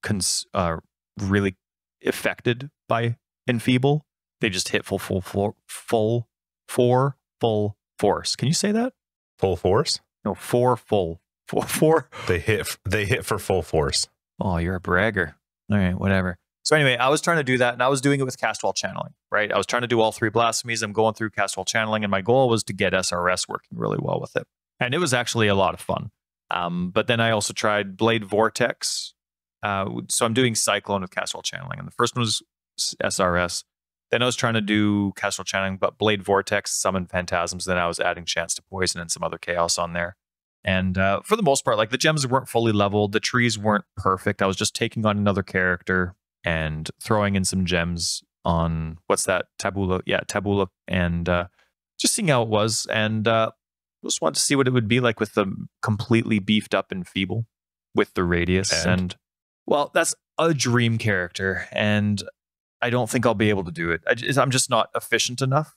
really affected by Enfeeble. They just hit full force. Can you say that? Full force? No, full. They hit for full force. Oh, you're a bragger. All right, whatever. So anyway, I was trying to do that, and I was doing it with Castwall channeling, right? I was trying to do all three blasphemies. I'm going through Castwall channeling, and my goal was to get SRS working really well with it. And it was actually a lot of fun. But then I also tried Blade Vortex. So I'm doing Cyclone with Castwall channeling, and the first one was SRS. Then I was trying to do Castral Channeling, but Blade Vortex, Summon Phantasms. Then I was adding Chance to Poison and some other chaos on there. And for the most part, like the gems weren't fully leveled. The trees weren't perfect. I was just taking on another character and throwing in some gems on, what's that? Tabula. Yeah, Tabula. And just seeing how it was. And just wanted to see what it would be like with the completely beefed up and feeble with the radius. And well, that's a dream character. And I don't think I'll be able to do it. I'm just not efficient enough.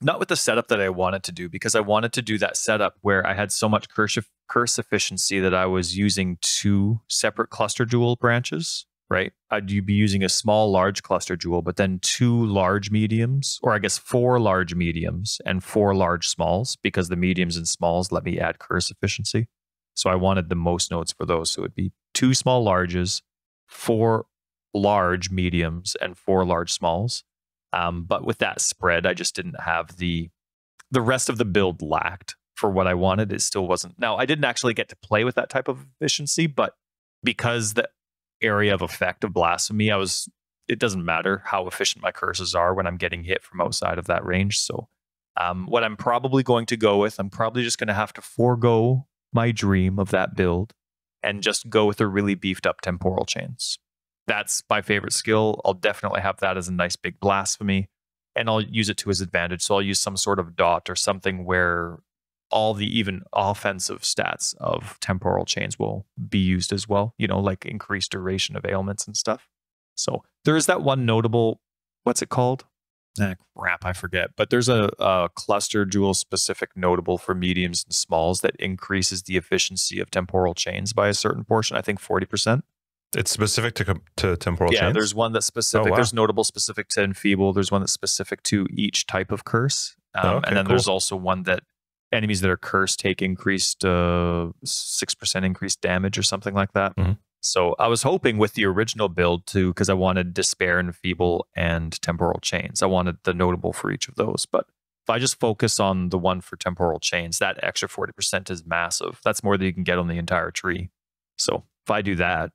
Not with the setup that I wanted to do, because I wanted to do that setup where I had so much curse efficiency that I was using 2 separate cluster jewel branches, right? I'd be using a small, large cluster jewel, but then 2 large mediums, or I guess 4 large mediums and 4 large smalls, because the mediums and smalls let me add curse efficiency. So I wanted the most nodes for those. So it'd be 2 small larges, 4 large mediums, and 4 large smalls. But with that spread, I just didn't have the rest of the build lacked for what I wanted. It still wasn't. Now, I didn't actually get to play with that type of efficiency, but because the area of effect of Blasphemy, it doesn't matter how efficient my curses are when I'm getting hit from outside of that range. So what I'm probably going to go with, I'm probably just going to have to forego my dream of that build and just go with a really beefed up temporal chains. That's my favorite skill. I'll definitely have that as a nice big Blasphemy, and I'll use it to his advantage. So I'll use some sort of dot or something where all the even offensive stats of temporal chains will be used as well, like increased duration of ailments and stuff. So there is that one notable, what's it called? Crap, I forget. But there's a cluster jewel specific notable for mediums and smalls that increases the efficiency of temporal chains by a certain portion, I think 40%. It's specific to temporal chains? Yeah, there's one that's specific. Oh, wow. There's notable specific to Enfeeble. There's one that's specific to each type of curse. And then there's also one that enemies that are cursed take increased 6% increased damage or something like that. Mm-hmm. So I was hoping with the original build too, because I wanted Despair, Enfeeble, and Temporal Chains. I wanted the notable for each of those. But if I just focus on the one for Temporal Chains, that extra 40% is massive. That's more than you can get on the entire tree. So if I do that,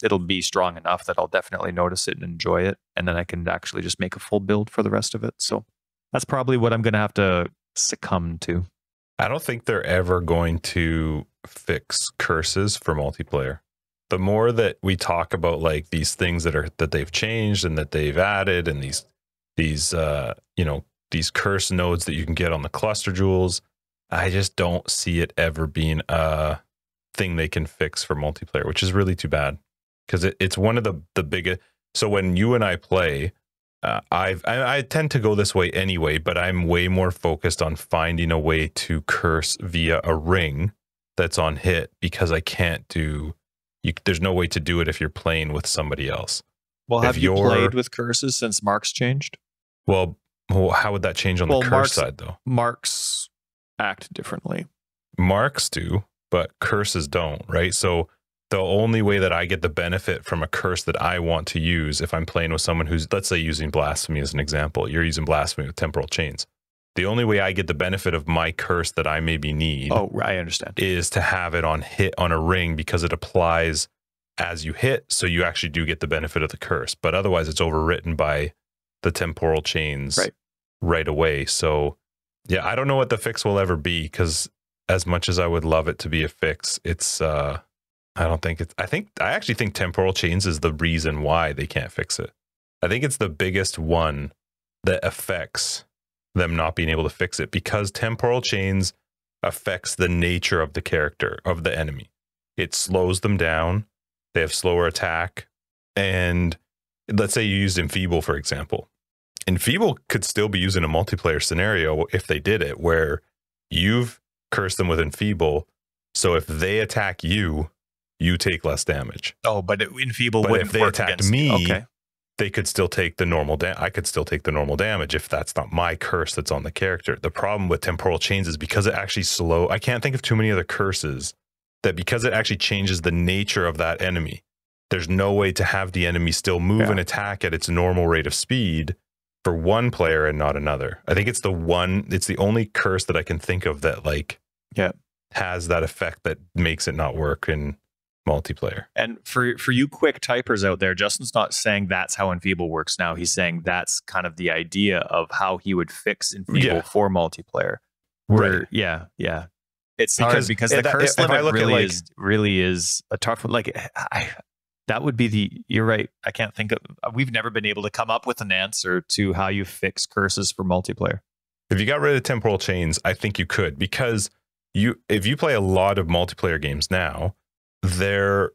it'll be strong enough that I'll definitely notice it and enjoy it. And then I can actually just make a full build for the rest of it. So that's probably what I'm going to have to succumb to. I don't think they're ever going to fix curses for multiplayer. The more that we talk about like these things that they've changed and that they've added, and these curse nodes that you can get on the cluster jewels, I just don't see it ever being a thing they can fix for multiplayer, which is really too bad. Because it's one of the biggest. So when you and I play, I tend to go this way anyway, but I'm way more focused on finding a way to curse via a ring that's on hit, because I can't do. There's no way to do it if you're playing with somebody else. Well, have you played with curses since Marks changed? Well, how would that change on the curse side though? Marks act differently. Marks do, but curses don't, right? So the only way that I get the benefit from a curse that I want to use, if I'm playing with someone who's, let's say, using Blasphemy as an example, you're using Blasphemy with Temporal Chains. The only way I get the benefit of my curse that I maybe need, I understand, is to have it on hit on a ring, because it applies as you hit, so you actually do get the benefit of the curse. But otherwise, it's overwritten by the Temporal Chains right away. So yeah, I don't know what the fix will ever be, because as much as I would love it to be a fix, it's I actually think Temporal Chains is the reason why they can't fix it. I think it's the biggest one that affects them not being able to fix it, because Temporal Chains affects the nature of the character, of the enemy. It slows them down. They have slower attack. And let's say you used Enfeeble, for example. Enfeeble could still be used in a multiplayer scenario if they did it, where you've cursed them with Enfeeble. So if they attack you, you take less damage. Oh, but Enfeeble wouldn't if they work attacked against me, okay. They could still take the normal I could still take the normal damage if that's not my curse that's on the character. The problem with Temporal Chains is because it actually I can't think of too many other curses that, because it actually changes the nature of that enemy, there's no way to have the enemy still move and attack at its normal rate of speed for one player and not another. I think it's the only curse that I can think of that has that effect that makes it not work. And multiplayer. And for you quick typers out there, Justin's not saying that's how Enfeeble works now. He's saying that's kind of the idea of how he would fix Enfeeble for multiplayer. Right. Yeah. It's hard because the curse limit really is a tough one. Like, that would be you're right. I can't think of, we've never been able to come up with an answer to how you fix curses for multiplayer. If you got rid of temporal chains, I think you could, because if you play a lot of multiplayer games now, things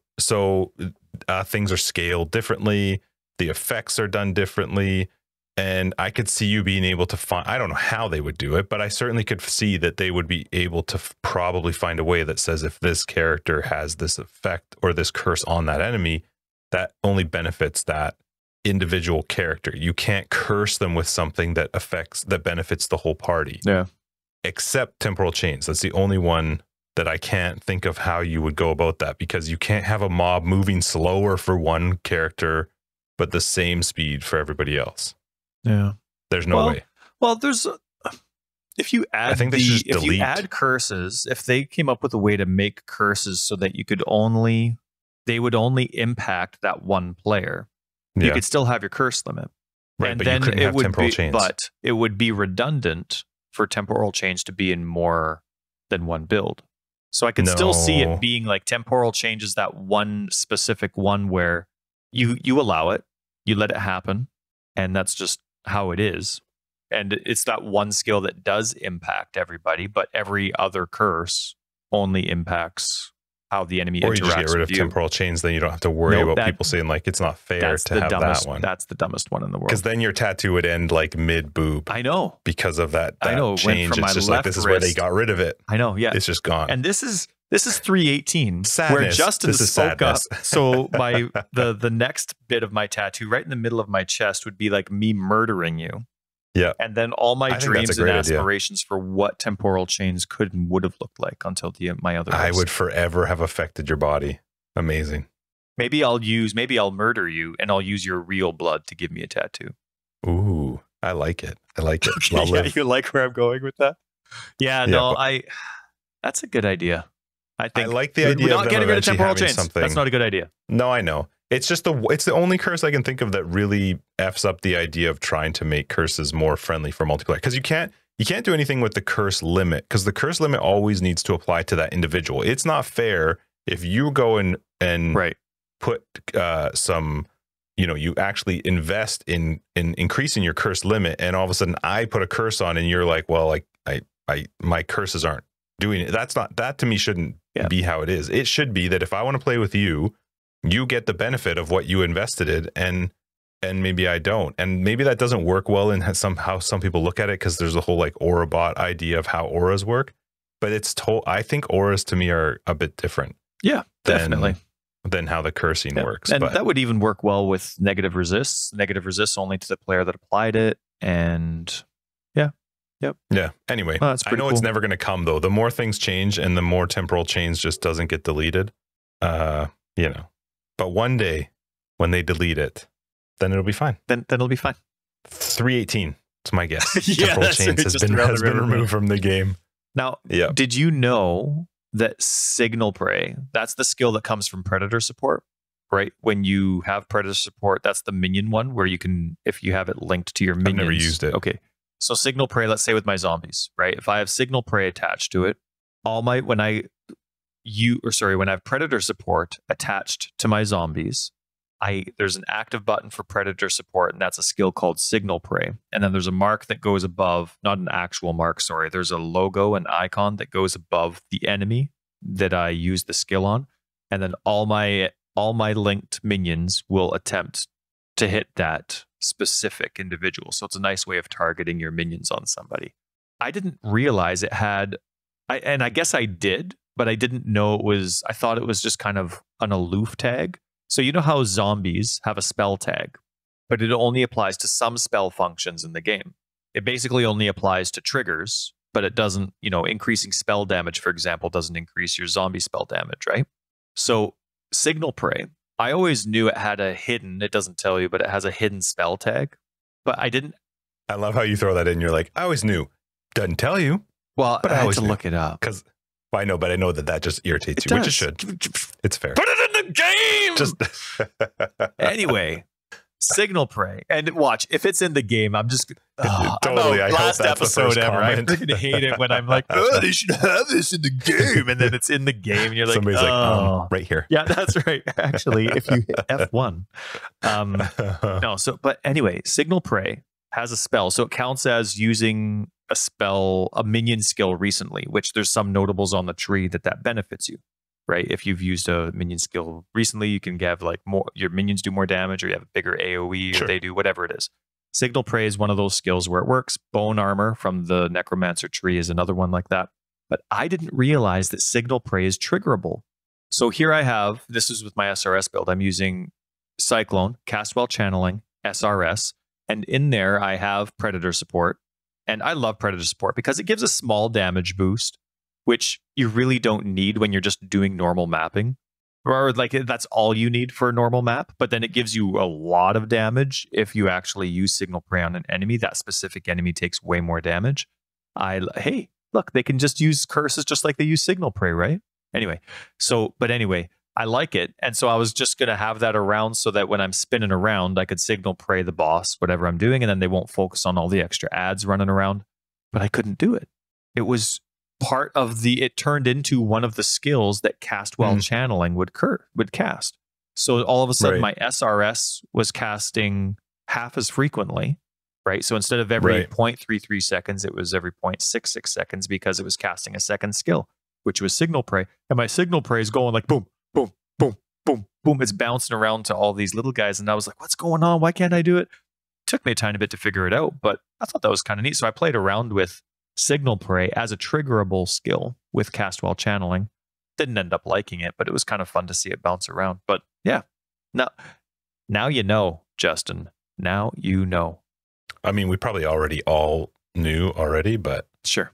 are scaled differently, the effects are done differently, and I could see you being able to find, I don't know how they would do it, but I certainly could see that they would be able to probably find a way that says if this character has this effect or this curse on that enemy, that only benefits that individual character. You can't curse them with something that benefits the whole party. Yeah. Except temporal chains. That's the only one that I can't think of how you would go about that, because you can't have a mob moving slower for one character but the same speed for everybody else. Yeah. There's no way. Well, there's if you add you add curses, if they came up with a way to make curses so that they would only impact that one player, you could still have your curse limit. Right, and but then you couldn't have temporal chains. But it would be redundant for temporal chains to be in more than one build. So I could still see it being like temporal changes, that one specific one where you allow it, you let it happen, and that's just how it is. And it's that one skill that does impact everybody, but every other curse only impacts how the enemy interacts with you. Or you just get rid of temporal chains, then you don't have to worry about people saying like it's not fair to have that one. That's the dumbest one in the world. Because then your tattoo would end like mid boob. I know. Because of that change. It's just like this is where they got rid of it. I know, yeah. It's just gone. And this is 318. Sadness. Where Justin spoke up. So the next bit of my tattoo right in the middle of my chest would be like me murdering you. Yeah. And then all my dreams and aspirations for what temporal chains could and would have looked like until my other I would forever have affected your body. Amazing. Maybe I'll murder you and I'll use your real blood to give me a tattoo. Ooh, I like it. Yeah, you like where I'm going with that? Yeah, that's a good idea. I like the idea of not getting rid of temporal chains. That's not a good idea. No, I know. It's just it's the only curse I can think of that really F's up the idea of trying to make curses more friendly for multiplayer. Because you can't do anything with the curse limit, because the curse limit always needs to apply to that individual. It's not fair if you go and put some, you actually invest in increasing your curse limit, and all of a sudden I put a curse on and you're like, well, my curses aren't doing it. That to me shouldn't be how it is. It should be that if I want to play with you, you get the benefit of what you invested in, and maybe I don't. And maybe that doesn't work well in how some people look at it, because there's a whole like aura bot idea of how auras work. But I think auras to me are a bit different. Yeah, definitely. Than how the cursing works. And that would even work well with negative resists. Negative resists only to the player that applied it. And yeah. Anyway, I know it's never going to come though. The more things change and the more temporal chains just doesn't get deleted, But one day when they delete it, then it'll be fine. Then it'll be fine. 318. It's my guess. Temporal chains has been removed from the game. Now, did you know that Signal Prey, that's the skill that comes from Predator support, right? When you have Predator support, that's the minion one where you can, if you have it linked to your minions. I've never used it. Okay. So Signal Prey, let's say with my zombies, right? If I have Signal Prey attached to it, when I have Predator support attached to my zombies, there's an active button for Predator support, and that's a skill called Signal Prey. And then there's a mark that goes above, not an actual mark, sorry. There's a logo, an icon that goes above the enemy that I use the skill on. And then all my linked minions will attempt to hit that specific individual. So it's a nice way of targeting your minions on somebody. I didn't realize it had, and I guess I did, but I didn't know it was, I thought it was just kind of an aloof tag. So you know how zombies have a spell tag, but it only applies to some spell functions in the game. It basically only applies to triggers, but it doesn't, increasing spell damage, for example, doesn't increase your zombie spell damage, right? So Signal Prey, I always knew it had it doesn't tell you, but it has a hidden spell tag, but I didn't. I love how you throw that in. You're like, I always knew. Doesn't tell you. Well, I had to look it up. I know, but I know that just irritates you, which it should. It's fair. Put it in the game! Just Anyway, Signal Prey. And watch, if it's in the game, I'm just... Totally. I hope last that's the episode first ever. I comment. freaking hate it when I'm like, oh, they should have this in the game. And then it's in the game. And you're like, somebody's like, right here. Yeah, that's right. Actually, if you hit F1. No, so, but anyway, Signal Prey has a spell. So it counts as using a spell, a minion skill recently, which there's some notables on the tree that benefits you, right? If you've used a minion skill recently, you can have like more, your minions do more damage, or you have a bigger AoE, or they do whatever it is. Signal Prey is one of those skills where it works. Bone Armor from the Necromancer tree is another one like that. But I didn't realize that Signal Prey is triggerable. So here I have, this is with my SRS build, I'm using Cyclone, Cast While Channeling, SRS, and in there I have Predator support. And I love Predator support because it gives a small damage boost, which you really don't need when you're just doing normal mapping. Or like that's all you need for a normal map, but then it gives you a lot of damage if you actually use Signal Prey on an enemy. That specific enemy takes way more damage. Hey, look, they can just use curses just like they use Signal Prey, right? Anyway, I like it. And so I was just going to have that around so that when I'm spinning around, I could Signal Prey the boss, whatever I'm doing, and then they won't focus on all the extra ads running around. But I couldn't do it. It was part of it turned into one of the skills that Cast While Channeling would cast. So all of a sudden my SRS was casting half as frequently, right? So instead of every 0.33 seconds, it was every 0.66 seconds because it was casting a second skill, which was Signal Prey. And my Signal Prey is going like boom, boom, boom, boom, boom. It's bouncing around to all these little guys. And I was like, what's going on? Why can't I do it? Took me a tiny bit to figure it out, but I thought that was kind of neat. So I played around with Signal Prey as a triggerable skill with Cast While Channeling. Didn't end up liking it, but it was kind of fun to see it bounce around. But yeah, now you know, Justin. Now you know. I mean, we probably all knew already, but sure,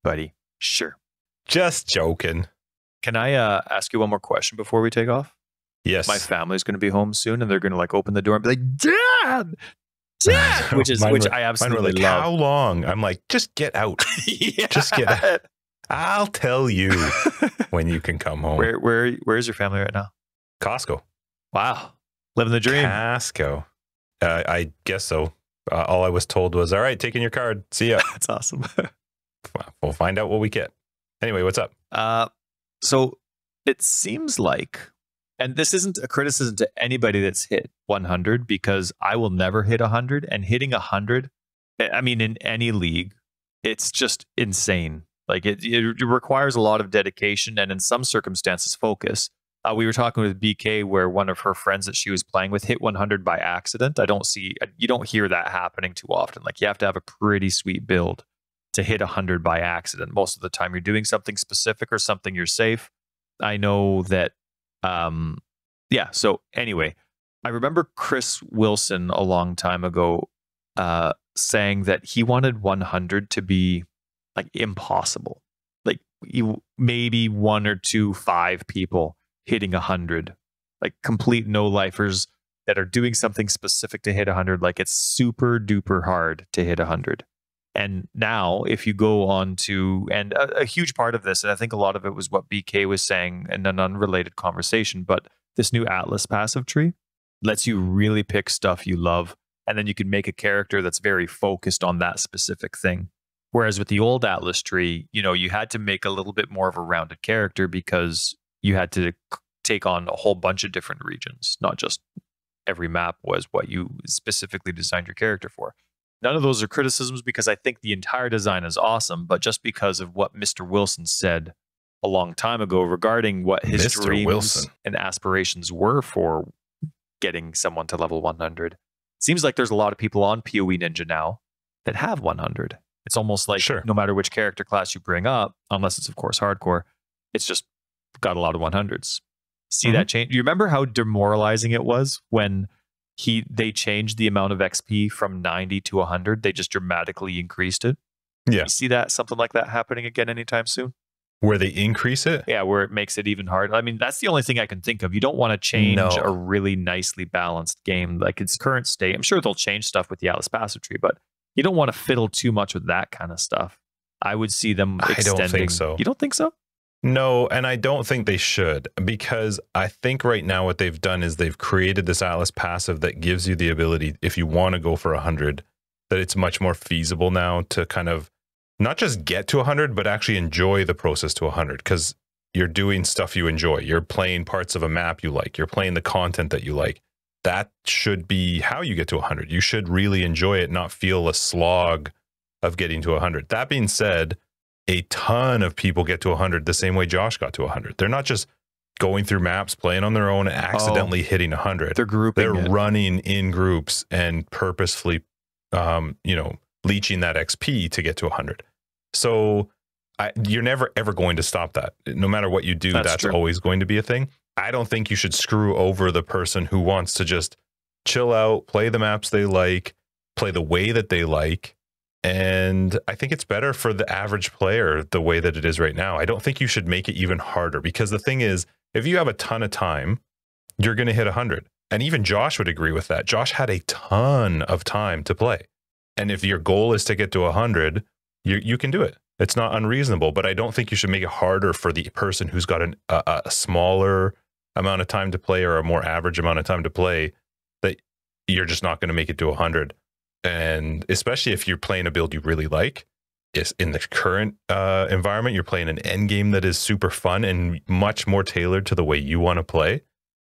buddy. Sure. Just joking. Can I ask you one more question before we take off? Yes. My family's going to be home soon, and they're going to like open the door and be like, "Dad, Dad," which I absolutely like, love. how long? I'm like, just get out. Yeah. Just get out. I'll tell you when you can come home. Where's your family right now? Costco. Wow. Living the dream. Costco. I guess so. All I was told was, all right, taking your card. See ya. That's awesome. We'll find out what we get. Anyway, what's up? So it seems like, and this isn't a criticism to anybody that's hit 100, because I will never hit 100, and hitting 100, I mean, in any league, it's just insane. Like it requires a lot of dedication and in some circumstances focus. We were talking with BK where one of her friends that she was playing with hit 100 by accident. You don't hear that happening too often. Like you have to have a pretty sweet build to hit 100 by accident. Most of the time you're doing something specific or something you're safe. I know that, so anyway, I remember Chris Wilson a long time ago saying that he wanted 100 to be like impossible. Like maybe 1 or 2, 5 people hitting 100, like complete no-lifers that are doing something specific to hit 100. Like it's super duper hard to hit 100. And now if you go on to, and a huge part of this, and I think a lot of it was what BK was saying in an unrelated conversation, but this new Atlas passive tree lets you really pick stuff you love. And then you can make a character that's very focused on that specific thing. Whereas with the old Atlas tree, you had to make a little bit more of a rounded character because you had to take on a whole bunch of different regions, not just every map was what you specifically designed your character for. None of those are criticisms because I think the entire design is awesome, but just because of what Mr. Wilson said a long time ago regarding what his Mr. dreams Wilson and aspirations were for getting someone to level 100. It seems like there's a lot of people on PoE Ninja now that have 100. It's almost like no matter which character class you bring up, unless it's of course hardcore, it's just got a lot of 100s. See that change? You remember how demoralizing it was when they changed the amount of XP from 90 to 100? They just dramatically increased it. Yeah. You see that something like that happening again anytime soon? Where they increase it? Yeah, where it makes it even harder. I mean, that's the only thing I can think of. You don't want to change a really nicely balanced game like its current state. I'm sure they'll change stuff with the Atlas passive tree, but you don't want to fiddle too much with that kind of stuff. I would see them extending. I don't think so. You don't think so? No, and I don't think they should, because I think right now what they've done is they've created this Atlas passive that gives you the ability, if you want to go for 100, that it's much more feasible now to kind of not just get to 100, but actually enjoy the process to 100, because you're doing stuff you enjoy. You're playing parts of a map you like. You're playing the content that you like. That should be how you get to 100. You should really enjoy it, not feel a slog of getting to 100. That being said, a ton of people get to 100 the same way Josh got to 100. They're not just going through maps, playing on their own, and accidentally hitting 100. They're grouping. They're running in groups and purposefully, leeching that XP to get to 100. So you're never ever going to stop that. No matter what you do, that's always going to be a thing. I don't think you should screw over the person who wants to just chill out, play the maps they like, play the way that they like. And I think it's better for the average player the way that it is right now. I don't think you should make it even harder, because the thing is, if you have a ton of time, you're going to hit 100. And even Josh would agree with that. Josh had a ton of time to play. And if your goal is to get to 100, you can do it. It's not unreasonable, but I don't think you should make it harder for the person who's got a smaller amount of time to play, or a more average amount of time to play, that you're just not going to make it to 100. And especially if you're playing a build you really like, is in the current environment, you're playing an end game that is super fun and much more tailored to the way you want to play.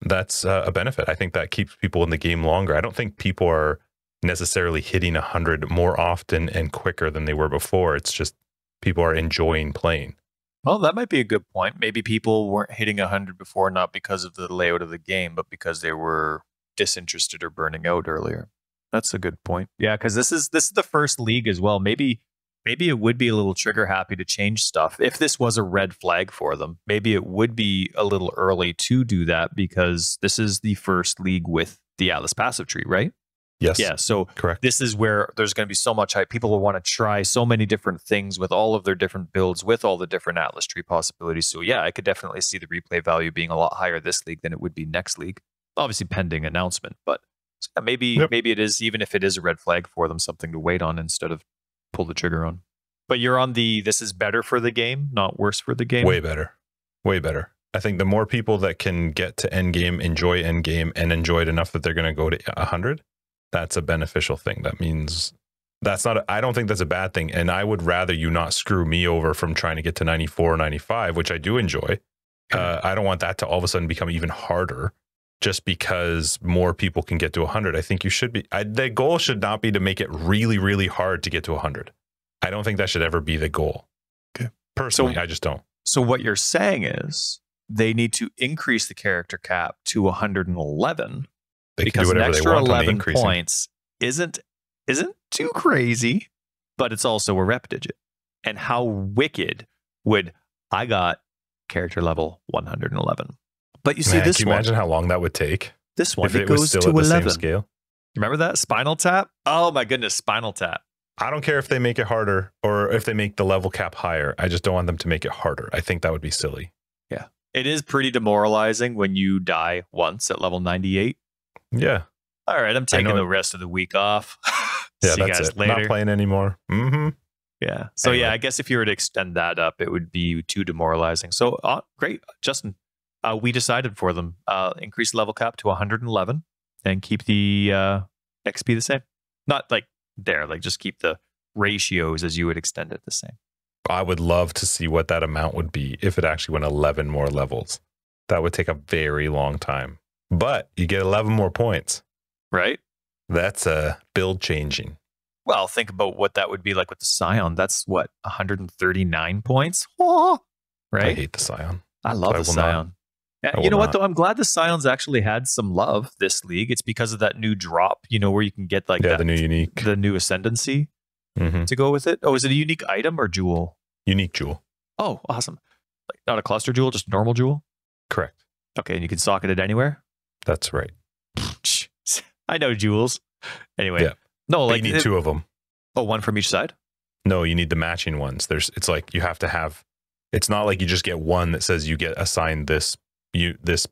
That's a benefit. I think that keeps people in the game longer. I don't think people are necessarily hitting 100 more often and quicker than they were before. It's just people are enjoying playing. Well, that might be a good point. Maybe people weren't hitting 100 before, not because of the layout of the game, but because they were disinterested or burning out earlier. That's a good point. Yeah, because this is the first league as well. Maybe it would be a little trigger happy to change stuff. If this was a red flag for them, maybe it would be a little early to do that, because this is the first league with the Atlas passive tree, right? Yes. Yeah. So correct. This is where there's going to be so much hype. People will want to try so many different things with all of their different builds, with all the different Atlas tree possibilities. So yeah, I could definitely see the replay value being a lot higher this league than it would be next league. Obviously pending announcement, but maybe it is, even if it is a red flag for them, something to wait on instead of pull the trigger on. But you're on this is better for the game, not worse for the game. Way better. Way better. I think the more people that can get to end game, enjoy end game, and enjoy it enough that they're going to go to 100, that's a beneficial thing. That means I don't think that's a bad thing. And I would rather you not screw me over from trying to get to 94 or 95, which I do enjoy. I don't want that to all of a sudden become even harder just because more people can get to 100. I think you should be, the goal should not be to make it really, really hard to get to 100. I don't think that should ever be the goal. Okay. Personally, I just don't. So what you're saying is they need to increase the character cap to 111. Because an extra 11 points isn't too crazy, but it's also a rep digit. And how wicked would I got character level 111? But you see, this can you imagine how long that would take? This one, if it goes still to 11. The same scale. Remember that Spinal Tap? Oh my goodness, Spinal Tap. I don't care if they make it harder or if they make the level cap higher. I just don't want them to make it harder. I think that would be silly. Yeah, it is pretty demoralizing when you die once at level 98. Yeah. All right, I'm taking the rest of the week off. Yeah, See you guys later. Not playing anymore. Mm-hmm. Yeah. So anyway. Yeah, I guess if you were to extend that up, it would be too demoralizing. So great, Justin. We decided for them. Increase level cap to 111 and keep the XP the same. Not like just keep the ratios as you would extend it the same. I would love to see what that amount would be if it actually went 11 more levels. That would take a very long time. But you get 11 more points. Right? That's build changing. Well, think about what that would be like with the Scion. That's what, 139 points? Oh, right? I hate the Scion. I love the Scion. Yeah, you know what, though? I'm glad the Scions actually had some love this league. It's because of that new drop, where you can get like the new unique. The new ascendancy to go with it. Oh, is it a unique item or jewel? Unique jewel. Oh, awesome. Like not a cluster jewel, just normal jewel? Correct. Okay, and you can socket it anywhere? That's right. I know jewels. Anyway, no, like you need two of them. Oh, one from each side? No, you need the matching ones. It's like you have to have. It's not like you just get one that says you get assigned this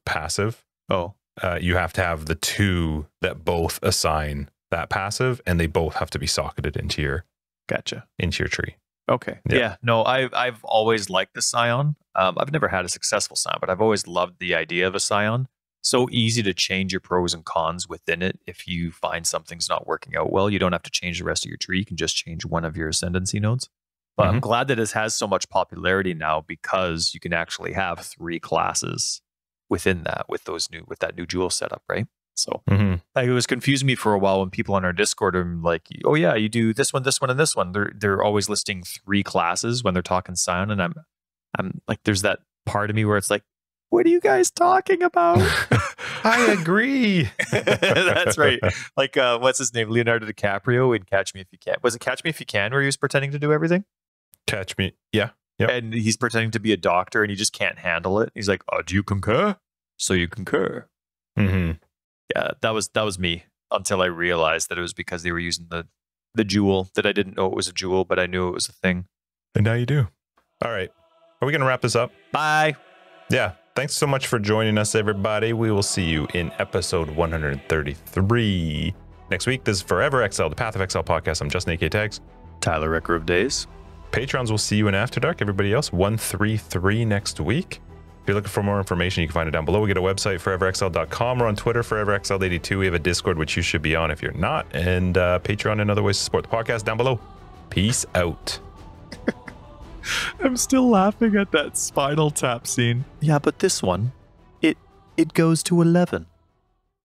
passive. Oh, you have to have the two that both assign that passive, and they both have to be socketed into your gotcha into your tree. Okay. Yeah. No, I've always liked the scion. I've never had a successful scion, but I've always loved the idea of a scion. So easy to change your pros and cons within it. If you find something's not working out well, you don't have to change the rest of your tree. You can just change one of your ascendancy nodes. But I'm glad that it has so much popularity now because you can actually have 3 classes within that with that new duel setup, right? So like, it was confusing me for a while when people on our Discord are like, "Oh yeah, you do this one, and this one." They're always listing 3 classes when they're talking Scion, and I'm like, there's that part of me where it's like, what are you guys talking about? I agree. That's right. Like, what's his name? Leonardo DiCaprio in Catch Me If You Can. Was it Catch Me If You Can where he was pretending to do everything? Catch Me. Yeah. Yep. And he's pretending to be a doctor and he just can't handle it. He's like, "Oh, do you concur? So you concur." Yeah, that was me until I realized that it was because they were using the jewel, that I didn't know it was a jewel, but I knew it was a thing. And now you do. All right. Are we going to wrap this up? Bye. Yeah. Thanks so much for joining us, everybody. We will see you in episode 133 next week. This is Forever Exiled, the Path of Exile podcast. I'm Justin A.K. Tags. Tyler Recker of Days. Patrons will see you in After Dark. Everybody else, 133 next week. If you're looking for more information, you can find it down below. We get a website, foreverexiled.com. We're on Twitter, foreverexiled82. We have a Discord, which you should be on if you're not. And Patreon and other ways to support the podcast down below. Peace out. I'm still laughing at that Spinal Tap scene. Yeah, but this one, it goes to 11.